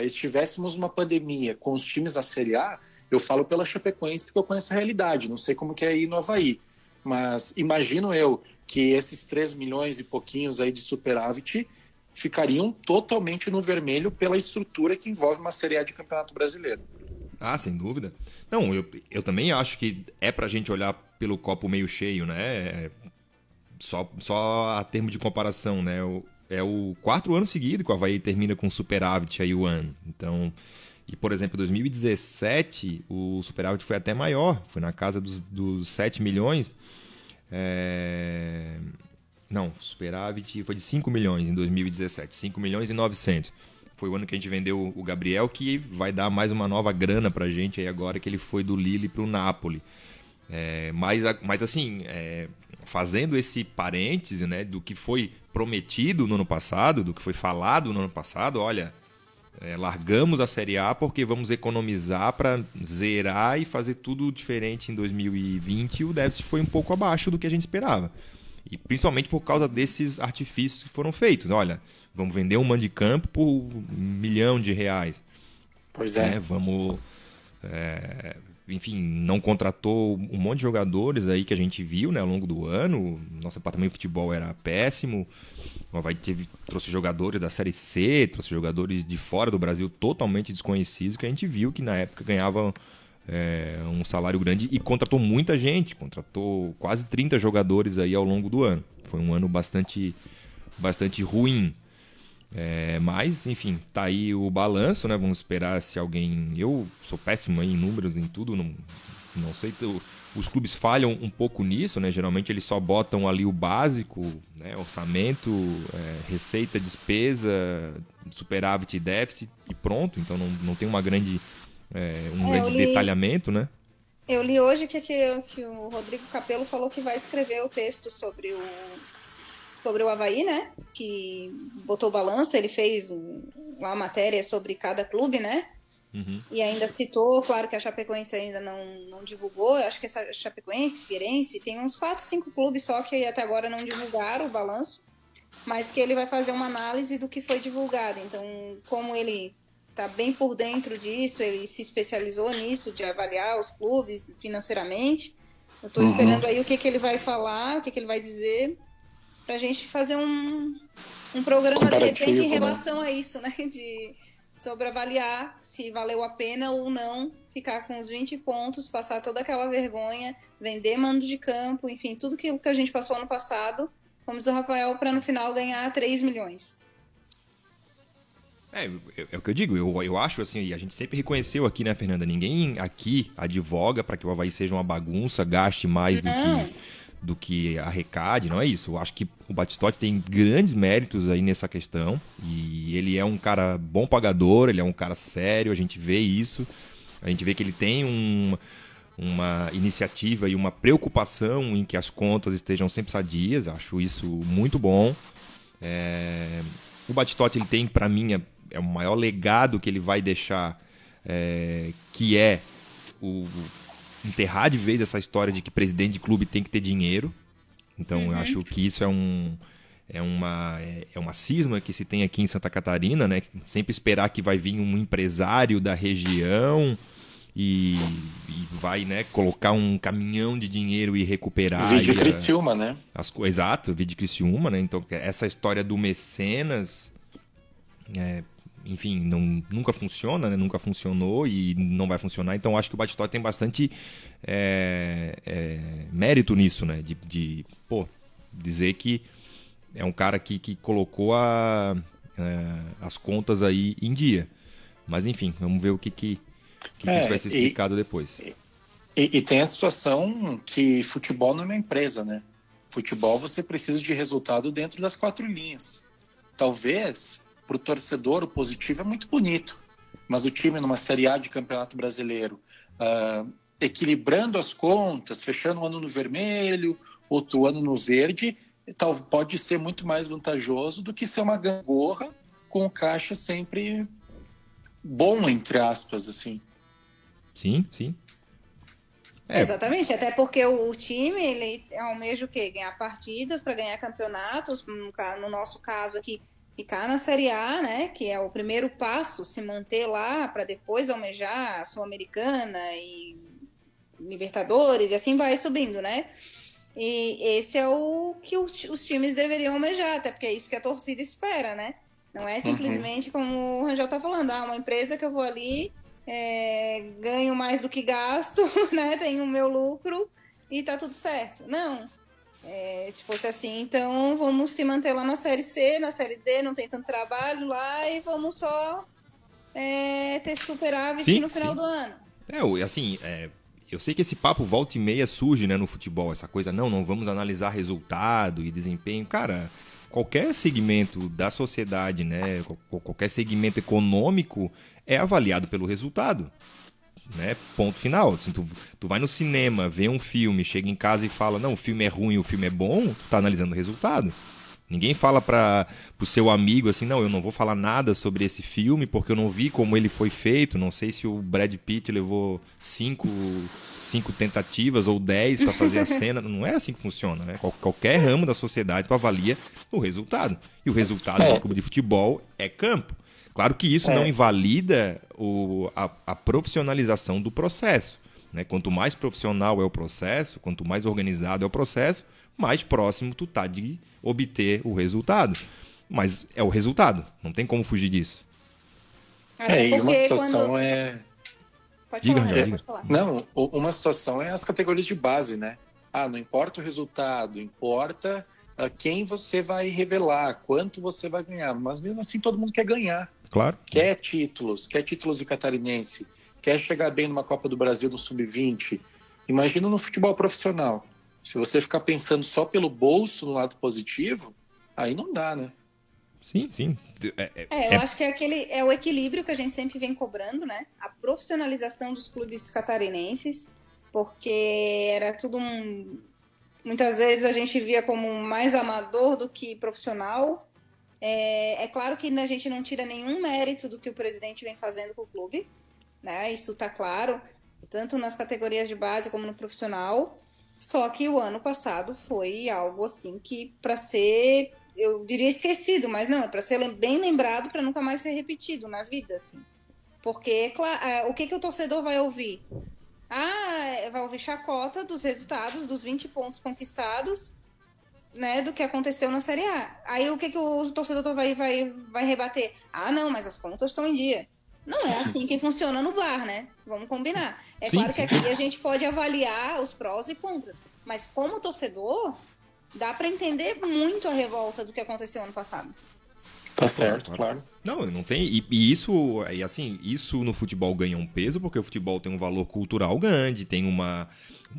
estivéssemos numa pandemia com os times da Série A, eu falo pela Chapecoense porque eu conheço a realidade, não sei como que é aí no Avaí, mas imagino eu que esses 3 milhões e pouquinhos aí de superávit ficariam totalmente no vermelho pela estrutura que envolve uma Série A de Campeonato Brasileiro. Ah, sem dúvida. Não, eu também acho que é pra gente olhar pelo copo meio cheio, né? Só a termo de comparação, né? É o 4º ano seguido que o Avaí termina com superávit aí o ano. Então, e por exemplo, em 2017 o superávit foi até maior, foi na casa dos 7 milhões. Não, superávit foi de 5 milhões em 2017, 5 milhões e 900. Foi o ano que a gente vendeu o Gabriel, que vai dar mais uma nova grana pra gente aí agora que ele foi do Lille pro Napoli. Mas assim, fazendo esse parêntese, né, do que foi prometido no ano passado, do que foi falado no ano passado, olha, largamos a Série A porque vamos economizar para zerar e fazer tudo diferente em 2020, e o déficit foi um pouco abaixo do que a gente esperava. E principalmente por causa desses artifícios que foram feitos. Olha, vamos vender um mando de campo por R$1 milhão. Pois é. Vamos Enfim, não contratou um monte de jogadores aí que a gente viu, né, ao longo do ano. Nosso departamento de futebol era péssimo. O Avaí trouxe jogadores da Série C, trouxe jogadores de fora do Brasil totalmente desconhecidos, que a gente viu que na época ganhavam um salário grande e contratou muita gente. Contratou quase 30 jogadores aí ao longo do ano. Foi um ano bastante ruim. Mas, enfim, tá aí o balanço, né? Vamos esperar se alguém... Eu sou péssimo aí em números, em tudo, não sei... Os clubes falham um pouco nisso, né? Geralmente eles só botam ali o básico, né? Orçamento, receita, despesa, superávit e déficit e pronto. Então não tem grande detalhamento, né? Eu li hoje que o Rodrigo Capello falou que vai escrever o texto sobre o Avaí, né? Que botou o balanço, ele fez uma matéria sobre cada clube, né? Uhum. E ainda citou, claro que a Chapecoense ainda não divulgou, eu acho que essa Chapecoense, Figueirense, tem uns 4, 5 clubes só que até agora não divulgaram o balanço, mas que ele vai fazer uma análise do que foi divulgado. Então, como ele está bem por dentro disso, ele se especializou nisso, de avaliar os clubes financeiramente, eu estou esperando aí o que ele vai falar, o que ele vai dizer, pra gente fazer um programa de repente em relação a isso, né? Sobre avaliar se valeu a pena ou não ficar com os 20 pontos, passar toda aquela vergonha, vender mando de campo, enfim, tudo que a gente passou ano passado, como diz o Rafael, para no final ganhar 3 milhões. É o que eu digo, eu acho assim, e a gente sempre reconheceu aqui, né, Fernanda? Ninguém aqui advoga para que o Avaí seja uma bagunça, gaste mais do que arrecade, não é isso. Eu acho que o Batistotti tem grandes méritos aí nessa questão e ele é um cara bom pagador, ele é um cara sério, a gente vê isso, a gente vê que ele tem uma iniciativa e uma preocupação em que as contas estejam sempre sadias, acho isso muito bom. O Batistotti, ele tem, para mim, é o maior legado que ele vai deixar, que é enterrar de vez essa história de que presidente de clube tem que ter dinheiro. Então, eu acho que isso é uma cisma que se tem aqui em Santa Catarina, né? Sempre esperar que vai vir um empresário da região e vai, né, colocar um caminhão de dinheiro e recuperar. Vídeo Criciúma, né? Exato, vídeo Criciúma, né? Então, essa história do mecenas... enfim, nunca funciona, né? Nunca funcionou e não vai funcionar. Então, acho que o Batistotti tem bastante mérito nisso, né? De dizer que é um cara que colocou as contas aí em dia. Mas, enfim, vamos ver o que isso vai ser explicado depois. E tem a situação que futebol não é uma empresa, né? Futebol você precisa de resultado dentro das 4 linhas. Talvez... para o torcedor, o positivo é muito bonito, mas o time numa Série A de Campeonato Brasileiro, equilibrando as contas, fechando um ano no vermelho, outro ano no verde, pode ser muito mais vantajoso do que ser uma gangorra com o caixa sempre bom, entre aspas, assim. Sim, sim. Exatamente, até porque o time, ele almeja o quê? Ganhar partidas para ganhar campeonatos, no nosso caso aqui, ficar na Série A, né, que é o primeiro passo, se manter lá para depois almejar a Sul-Americana e Libertadores, e assim vai subindo, né? E esse é o que os times deveriam almejar, até porque é isso que a torcida espera, né? Não é simplesmente como o Rangel tá falando, uma empresa que eu vou ali, ganho mais do que gasto, né? Tenho o meu lucro e tá tudo certo. Não. Se fosse assim, então vamos se manter lá na Série C, na Série D, não tem tanto trabalho lá e vamos só ter superávit no final do ano. Eu sei que esse papo volta e meia surge, né, no futebol, essa coisa, não vamos analisar resultado e desempenho. Cara, qualquer segmento da sociedade, né, qualquer segmento econômico é avaliado pelo resultado. Né? Ponto final. Assim, tu vai no cinema, vê um filme, chega em casa e fala, não, o filme é ruim, o filme é bom, tu tá analisando o resultado. Ninguém fala pro seu amigo assim, não, eu não vou falar nada sobre esse filme porque eu não vi como ele foi feito, não sei se o Brad Pitt levou 5 tentativas ou 10 para fazer a cena. Não é assim que funciona, né? Qualquer ramo da sociedade tu avalia o resultado. E o resultado do clube de futebol é campo. Claro que isso não invalida a profissionalização do processo, né? Quanto mais profissional é o processo, quanto mais organizado é o processo, mais próximo tu tá de obter o resultado. Mas é o resultado, não tem como fugir disso. E uma situação Pode falar, Diga. pode falar. Não, uma situação é as categorias de base, né? Não importa o resultado, importa quem você vai revelar, quanto você vai ganhar. Mas mesmo assim todo mundo quer ganhar. Claro. Quer títulos de catarinense, quer chegar bem numa Copa do Brasil no Sub-20. Imagina no futebol profissional. Se você ficar pensando só pelo bolso no lado positivo, aí não dá, né? Sim. Eu acho que é o equilíbrio que a gente sempre vem cobrando, né? A profissionalização dos clubes catarinenses, porque era tudo muitas vezes a gente via como mais amador do que profissional. É claro que a gente não tira nenhum mérito do que o presidente vem fazendo com o clube, né? Isso está claro, tanto nas categorias de base como no profissional. Só que o ano passado foi algo assim que, para ser, eu diria esquecido, mas não, é para ser bem lembrado, para nunca mais ser repetido na vida, assim. Porque, o que o torcedor vai ouvir? Vai ouvir chacota dos resultados, dos 20 pontos conquistados, né, do que aconteceu na Série A. Aí o que o torcedor vai rebater? Não, mas as contas estão em dia. Não é assim que funciona no bar, né? Vamos combinar. Claro que aqui a gente pode avaliar os prós e contras, mas como torcedor, dá para entender muito a revolta do que aconteceu ano passado. Tá certo, claro. Não tem. E isso, assim, isso no futebol ganha um peso, porque o futebol tem um valor cultural grande, tem uma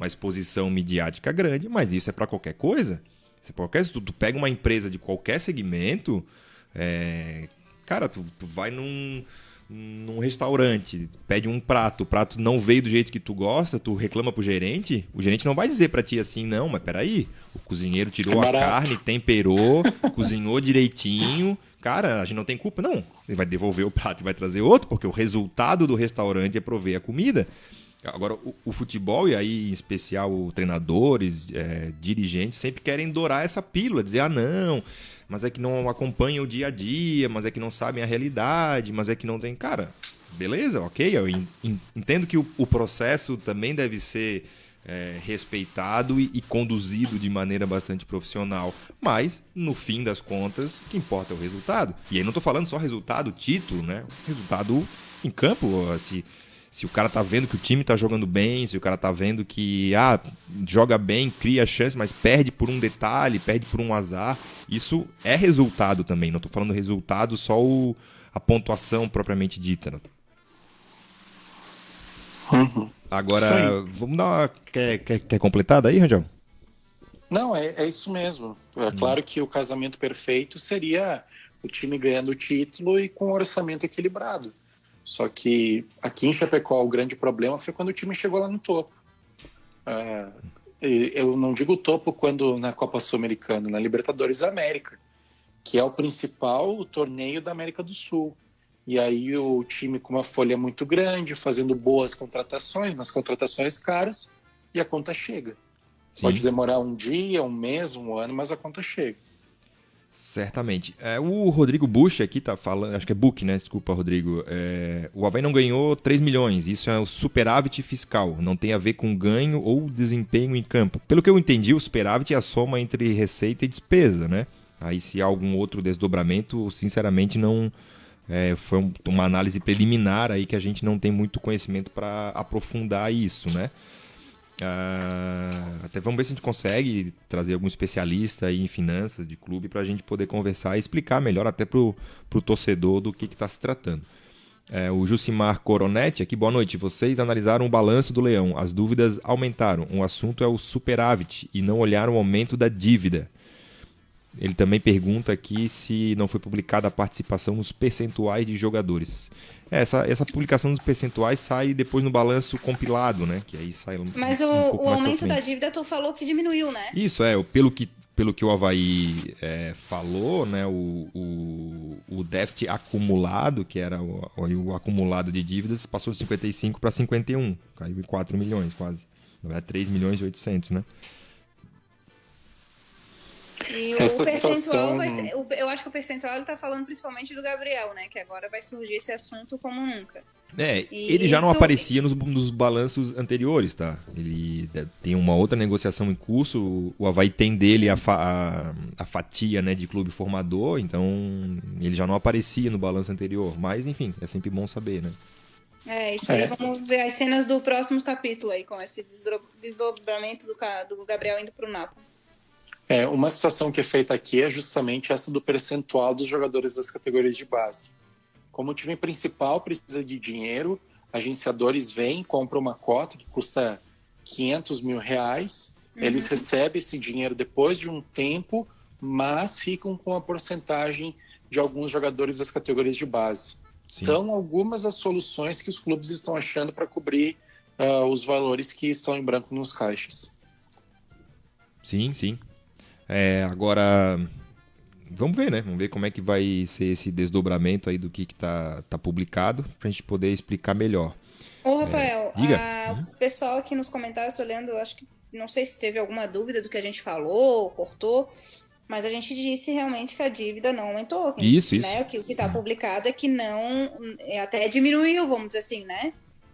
exposição midiática grande, mas isso é para qualquer coisa. Se tu pega uma empresa de qualquer segmento, cara, tu vai num restaurante, pede um prato, o prato não veio do jeito que tu gosta, tu reclama pro gerente, o gerente não vai dizer pra ti assim, não, mas peraí, o cozinheiro tirou a carne, temperou, cozinhou direitinho, cara, a gente não tem culpa, não. Ele vai devolver o prato e vai trazer outro, porque o resultado do restaurante é prover a comida. Agora, o futebol, e aí em especial treinadores, dirigentes, sempre querem dourar essa pílula, dizer, não, mas é que não acompanham o dia a dia, mas é que não sabem a realidade, mas é que não tem... Cara, beleza, ok, eu entendo que o processo também deve ser respeitado e conduzido de maneira bastante profissional, mas, no fim das contas, o que importa é o resultado. E aí não estou falando só resultado, título, né? Resultado em campo, se o cara tá vendo que o time tá jogando bem, se o cara tá vendo que joga bem, cria chance, mas perde por um detalhe, perde por um azar, isso é resultado também. Não tô falando resultado, só a pontuação propriamente dita. Né? Agora, vamos dar uma... Quer completar daí, Rangel? Não, é isso mesmo. É claro que o casamento perfeito seria o time ganhando o título e com um orçamento equilibrado. Só que aqui em Chapecó o grande problema foi quando o time chegou lá no topo. Eu não digo topo quando na Copa Sul-Americana, na Libertadores da América, que é o principal torneio da América do Sul. E aí o time com uma folha muito grande, fazendo boas contratações, mas contratações caras, e a conta chega. Sim. Pode demorar um dia, um mês, um ano, mas a conta chega. Certamente. O Rodrigo Bush aqui tá falando, acho que é Buch, né? Desculpa, Rodrigo. O Avaí não ganhou 3 milhões, isso é o superávit fiscal, não tem a ver com ganho ou desempenho em campo. Pelo que eu entendi, o superávit é a soma entre receita e despesa, né? Aí se há algum outro desdobramento, sinceramente não... foi uma análise preliminar aí que a gente não tem muito conhecimento para aprofundar isso, né? Até vamos ver se a gente consegue trazer algum especialista aí em finanças de clube para a gente poder conversar e explicar melhor até pro torcedor do que está se tratando. O Jucimar Coronetti aqui, boa noite. Vocês analisaram o balanço do Leão, as dúvidas aumentaram. O assunto é o superávit e não olharam o aumento da dívida. Ele também pergunta aqui se não foi publicada a participação nos percentuais de jogadores. Essa publicação dos percentuais sai depois no balanço compilado, né? Que aí sai Mas o aumento da dívida tu falou que diminuiu, né? Isso, pelo que o Avaí falou, né? O déficit acumulado, que era o acumulado de dívidas, passou de 55 para 51. Caiu em 4 milhões quase. Na verdade, 3 milhões e 800, né? E o Essa percentual situação... vai ser, eu acho que o percentual ele tá falando principalmente do Gabriel, né? Que agora vai surgir esse assunto como nunca. Ele já não aparecia nos balanços anteriores, tá? Ele tem uma outra negociação em curso, o Avaí tem dele a fatia, né, de clube formador, então ele já não aparecia no balanço anterior. Mas, enfim, é sempre bom saber, né? Isso aí, vamos ver as cenas do próximo capítulo aí, com esse desdobramento do Gabriel indo pro Napoli. Uma situação que é feita aqui é justamente essa do percentual dos jogadores das categorias de base. Como o time principal precisa de dinheiro, agenciadores vêm, compram uma cota que custa R$500 mil, eles recebem esse dinheiro depois de um tempo, mas ficam com a porcentagem de alguns jogadores das categorias de base. Sim. São algumas das soluções que os clubes estão achando para cobrir os valores que estão em branco nos caixas. Sim, sim. Agora, vamos ver, né? Vamos ver como é que vai ser esse desdobramento aí do que tá publicado, pra gente poder explicar melhor. Ô, Rafael, diga. O pessoal aqui nos comentários, tô olhando, eu acho que, não sei se teve alguma dúvida do que a gente falou, cortou, mas a gente disse realmente que a dívida não aumentou. Isso. Né? O que está publicado é que não, até diminuiu, vamos dizer assim, né?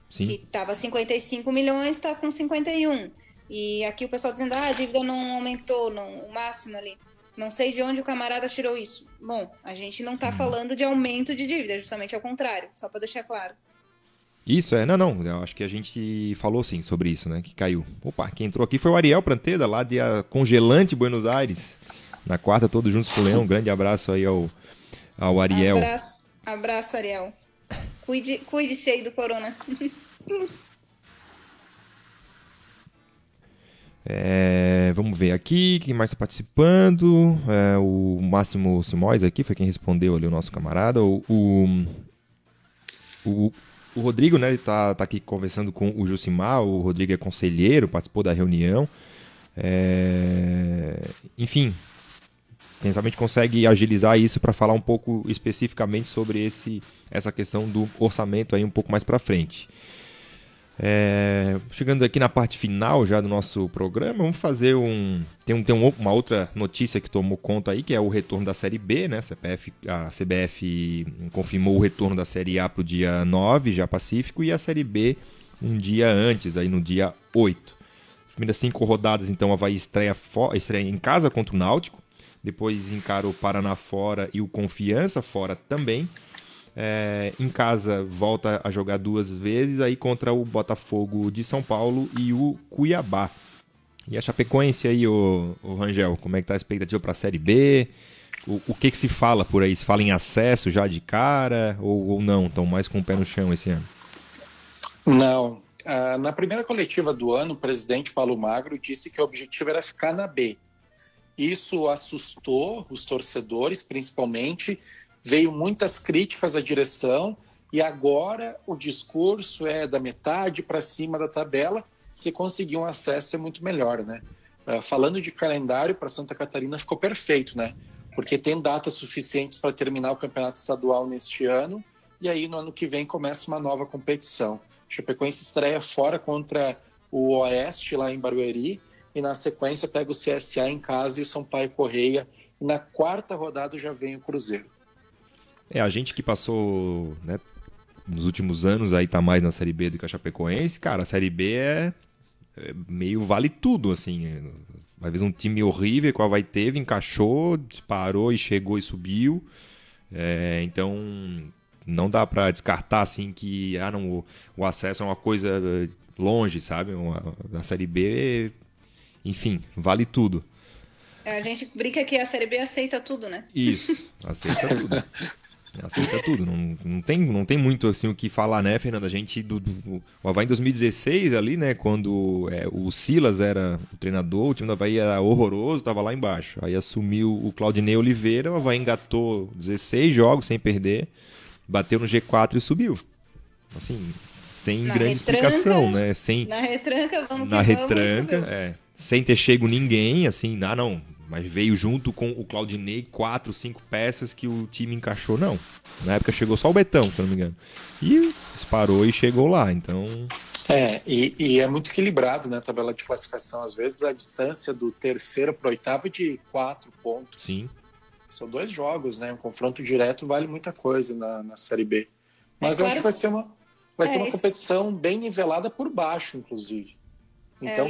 Sim. Que estava 55 milhões, está com 51. E aqui o pessoal dizendo, a dívida não aumentou, o máximo ali. Não sei de onde o camarada tirou isso. Bom, a gente não está falando de aumento de dívida, justamente ao contrário, só para deixar claro. Isso, não, eu acho que a gente falou sim sobre isso, né, que caiu. Opa, quem entrou aqui foi o Ariel Pranteda, lá de Congelante, Buenos Aires. Na quarta, todos juntos com o Leão. Um grande abraço aí ao Ariel. Abraço, Ariel. Cuide-se aí do corona. Vamos ver aqui, quem mais está participando. O Máximo Simões aqui foi quem respondeu ali, o nosso camarada. O Rodrigo, né, ele tá aqui conversando com o Jucimar. O Rodrigo é conselheiro, participou da reunião. Enfim, quem sabe a gente consegue agilizar isso para falar um pouco especificamente sobre essa questão do orçamento aí um pouco mais para frente. Chegando aqui na parte final já do nosso programa, vamos fazer tem uma outra notícia que tomou conta aí, que é o retorno da Série B, né? A CBF confirmou o retorno da Série A para o dia 9, já Pacífico, e a Série B um dia antes, aí no dia 8. As primeiras 5 rodadas, então, a Avaí estreia em casa contra o Náutico, depois encara o Paraná fora e o Confiança fora também. Em casa volta a jogar 2 vezes, aí contra o Botafogo de São Paulo e o Cuiabá. E a Chapecoense aí, o Rangel, como é que tá a expectativa para a Série B? O que se fala por aí? Se fala em acesso já de cara ou não? Estão mais com o pé no chão esse ano? Não. Na primeira coletiva do ano, o presidente Paulo Magro disse que o objetivo era ficar na B. Isso assustou os torcedores, principalmente. Veio muitas críticas à direção e agora o discurso é da metade para cima da tabela. Se conseguir um acesso é muito melhor, né? Falando de calendário, para Santa Catarina ficou perfeito, né? Porque tem datas suficientes para terminar o campeonato estadual neste ano e aí no ano que vem começa uma nova competição. Chapecoense estreia fora contra o Oeste lá em Barueri e na sequência pega o CSA em casa e o Sampaio Correia. E na 4ª rodada já vem o Cruzeiro. A gente que passou, né, nos últimos anos aí tá mais na Série B do que a Chapecoense, cara, a Série B meio vale tudo, assim. Às vezes um time horrível que o Avaí teve, encaixou, disparou e chegou e subiu. Então não dá pra descartar assim que o acesso é uma coisa longe, sabe? A Série B, enfim, vale tudo. A gente brinca que a Série B aceita tudo, né? Isso, aceita tudo. Aceita tudo, não tem muito assim o que falar, né, Fernanda? A gente o Avaí em 2016 ali, né, quando o Silas era o treinador, o time do Avaí era horroroso, tava lá embaixo. Aí assumiu o Claudinei Oliveira, o Avaí engatou 16 jogos sem perder, bateu no G4 e subiu. Assim, sem grande explicação, né? Na retranca, sem ter chego ninguém, assim, mas veio junto com o Claudinei 4, 5 peças que o time encaixou, não. Na época chegou só o Betão, se eu não me engano. E disparou e chegou lá, então... E é muito equilibrado, né, a tabela de classificação. Às vezes a distância do terceiro para o oitavo é de 4 pontos. Sim. São 2 jogos, né? Um confronto direto vale muita coisa na Série B. Mas eu claro, acho que vai ser uma competição bem nivelada por baixo, inclusive. Então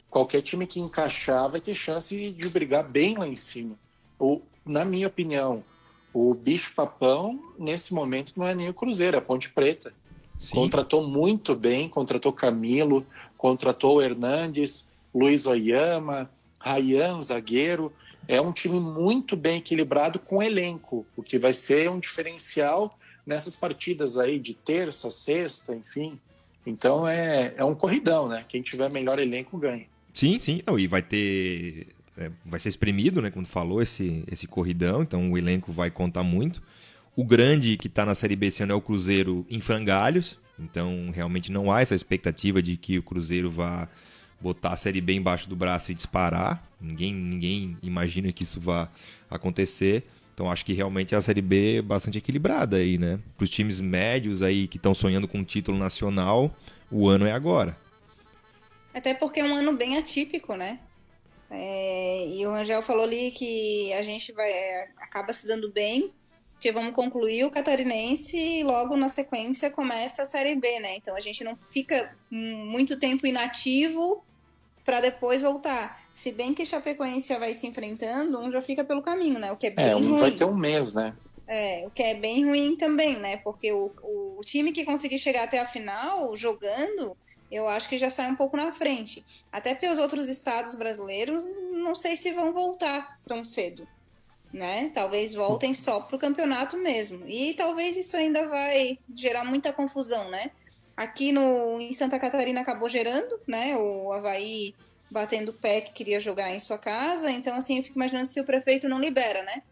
qualquer time que encaixar vai ter chance de brigar bem lá em cima. Na minha opinião, o bicho-papão, nesse momento, não é nem o Cruzeiro, é a Ponte Preta. Sim. Contratou muito bem, contratou Camilo, contratou o Hernandes, Luiz Oyama, Ryan, zagueiro. É um time muito bem equilibrado com elenco, o que vai ser um diferencial nessas partidas aí de terça, sexta, enfim. Então é um corridão, né? Quem tiver melhor elenco ganha. Sim. Não, e vai ter... vai ser espremido, né? Quando falou esse corridão, então o elenco vai contar muito. O grande que está na Série B esse ano é o Cruzeiro em frangalhos, então realmente não há essa expectativa de que o Cruzeiro vá botar a Série B embaixo do braço e disparar. Ninguém imagina que isso vá acontecer. Então acho que realmente a Série B é bastante equilibrada aí, né? Para os times médios aí que estão sonhando com um título nacional, o ano é agora. Até porque é um ano bem atípico, né? E o Rangel falou ali que a gente acaba se dando bem, porque vamos concluir o Catarinense e logo na sequência começa a Série B, né? Então a gente não fica muito tempo inativo para depois voltar. Se bem que Chapecoense já vai se enfrentando, um já fica pelo caminho, né? O que é bem ruim. Vai ter um mês, né? O que é bem ruim também, né? Porque o time que conseguir chegar até a final jogando, eu acho que já sai um pouco na frente. Até porque os outros estados brasileiros não sei se vão voltar tão cedo, né? Talvez voltem só pro campeonato mesmo. E talvez isso ainda vai gerar muita confusão, né? Aqui em Santa Catarina acabou gerando, né? O Avaí batendo o pé que queria jogar em sua casa. Então, assim, eu fico imaginando se o prefeito não libera, né?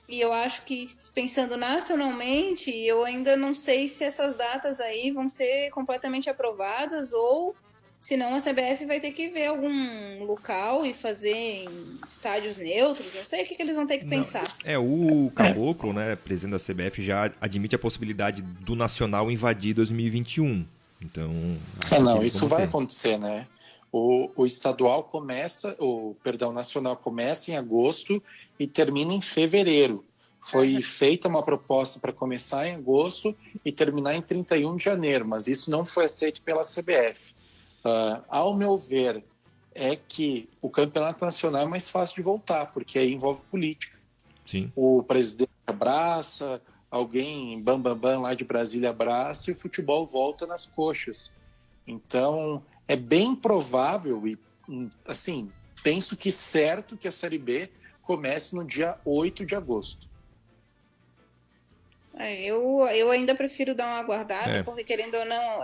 E eu acho que, pensando nacionalmente, eu ainda não sei se essas datas aí vão ser completamente aprovadas ou, se não, a CBF vai ter que ver algum local e fazer em estádios neutros. Não sei o que eles vão ter que pensar. O Caboclo, né, presidente da CBF, já admite a possibilidade do Nacional invadir 2021. Então, isso vai acontecer, né? O estadual começa, o nacional começa em agosto e termina em fevereiro. Foi feita uma proposta para começar em agosto e terminar em 31 de janeiro, mas isso não foi aceito pela CBF. Ao meu ver, é que o campeonato nacional é mais fácil de voltar, porque aí envolve política. Sim. O presidente abraça, alguém bam lá de Brasília abraça e o futebol volta nas coxas. Então, é bem provável e, assim, penso que certo que a Série B comece no dia 8 de agosto. Eu ainda prefiro dar uma aguardada, porque querendo ou não...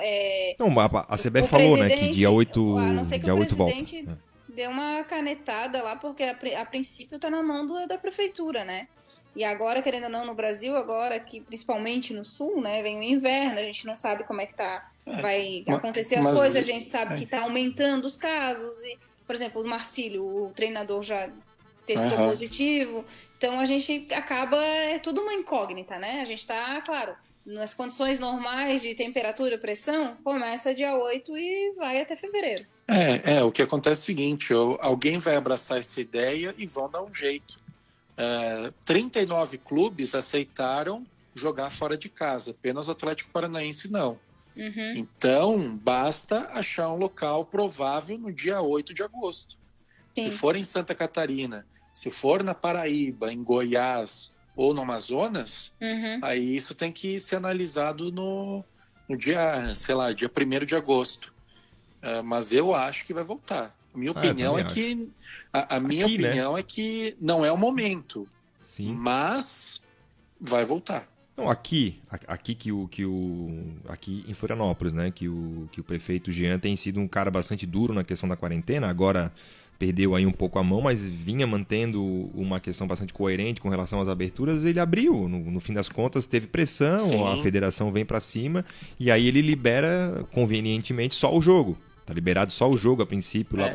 Não, a CBF falou, né, que dia 8 a não ser que dia o 8 presidente volta. deu uma canetada lá, porque a princípio está na mão da prefeitura, né? E agora, querendo ou não, no Brasil, agora que principalmente no sul, né, vem o inverno, a gente não sabe como é que vai acontecer as coisas, a gente sabe que está aumentando os casos, e, por exemplo, o Marcílio, o treinador já testou positivo, então a gente acaba, é tudo uma incógnita, né? A gente está, claro, nas condições normais de temperatura e pressão, começa dia 8 e vai até fevereiro. O que acontece é o seguinte, alguém vai abraçar essa ideia e vão dar um jeito. 39 clubes aceitaram jogar fora de casa, apenas o Atlético Paranaense não. Então, basta achar um local provável no dia 8 de agosto. Sim. Se for em Santa Catarina, se for na Paraíba, em Goiás ou no Amazonas, aí isso tem que ser analisado no dia, sei lá, dia 1º de agosto. Mas eu acho que vai voltar. Minha opinião é que não é o momento. Sim. Mas vai voltar. Não, aqui em Florianópolis, né, que o prefeito Jean tem sido um cara bastante duro na questão da quarentena, agora perdeu aí um pouco a mão, mas vinha mantendo uma questão bastante coerente com relação às aberturas, ele abriu, no fim das contas teve pressão, sim, a federação vem para cima, e aí ele libera convenientemente só o jogo. Tá liberado só o jogo a princípio lá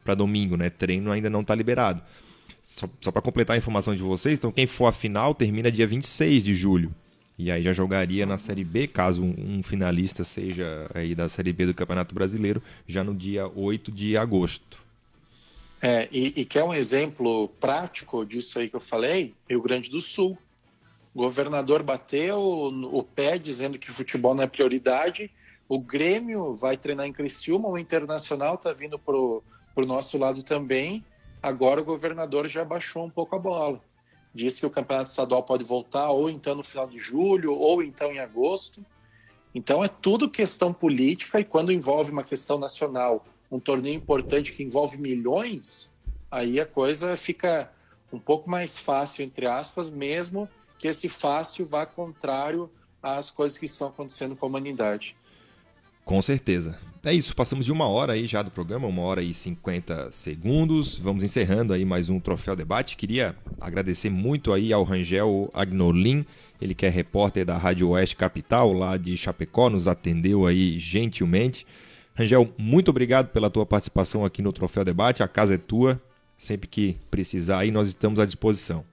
para domingo, né? Treino ainda não tá liberado. Só para completar a informação de vocês, então quem for a final termina dia 26 de julho. E aí já jogaria na Série B, caso um finalista seja aí da Série B do Campeonato Brasileiro, já no dia 8 de agosto. E quer um exemplo prático disso aí que eu falei? Rio Grande do Sul. O governador bateu o pé dizendo que o futebol não é prioridade. O Grêmio vai treinar em Criciúma, o Internacional está vindo pro nosso lado também. Agora o governador já baixou um pouco a bola. Disse que o campeonato estadual pode voltar ou então no final de julho, ou então em agosto. Então é tudo questão política, e quando envolve uma questão nacional, um torneio importante que envolve milhões, aí a coisa fica um pouco mais fácil, entre aspas, mesmo que esse fácil vá contrário às coisas que estão acontecendo com a humanidade. Com certeza. É isso, passamos de 1 hora aí já do programa, 1 hora e 50 segundos. Vamos encerrando aí mais um Troféu Debate. Queria agradecer muito aí ao Rangel Agnolin, ele que é repórter da Rádio Oeste Capital, lá de Chapecó, nos atendeu aí gentilmente. Rangel, muito obrigado pela tua participação aqui no Troféu Debate, a casa é tua, sempre que precisar aí nós estamos à disposição.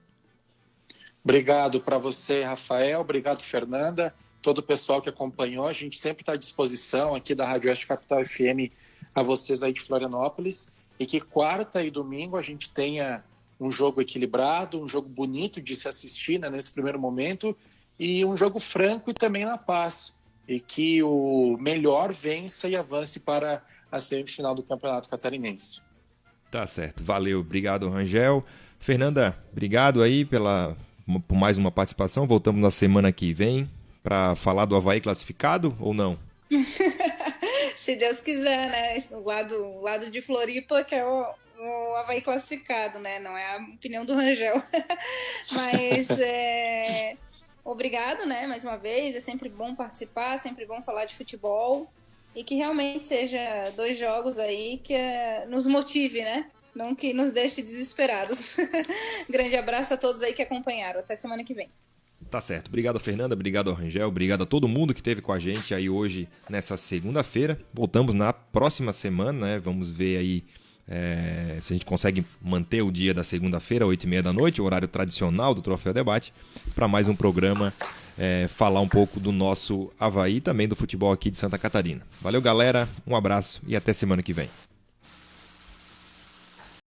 Obrigado para você, Rafael, obrigado, Fernanda, todo o pessoal que acompanhou, a gente sempre está à disposição aqui da Rádio Oeste Capital FM a vocês aí de Florianópolis, e que quarta e domingo a gente tenha um jogo equilibrado, um jogo bonito de se assistir, né, nesse primeiro momento, e um jogo franco e também na paz, e que o melhor vença e avance para a semifinal do Campeonato Catarinense. Tá certo, valeu, obrigado, Rangel. Fernanda, obrigado aí por mais uma participação, voltamos na semana que vem para falar do Avaí classificado ou não? Se Deus quiser, né? O lado de Floripa, que é o Avaí classificado, né? Não é a opinião do Rangel. Mas obrigado, né? Mais uma vez, é sempre bom participar, sempre bom falar de futebol, e que realmente seja 2 jogos aí que nos motive, né? Não que nos deixe desesperados. Grande abraço a todos aí que acompanharam. Até semana que vem. Tá certo. Obrigado, Fernanda. Obrigado ao Rangel. Obrigado a todo mundo que esteve com a gente aí hoje, nessa segunda-feira. Voltamos na próxima semana, né? Vamos ver aí se a gente consegue manter o dia da segunda-feira, 20h30 da noite, o horário tradicional do Troféu Debate, para mais um programa falar um pouco do nosso Avaí e também do futebol aqui de Santa Catarina. Valeu, galera. Um abraço e até semana que vem.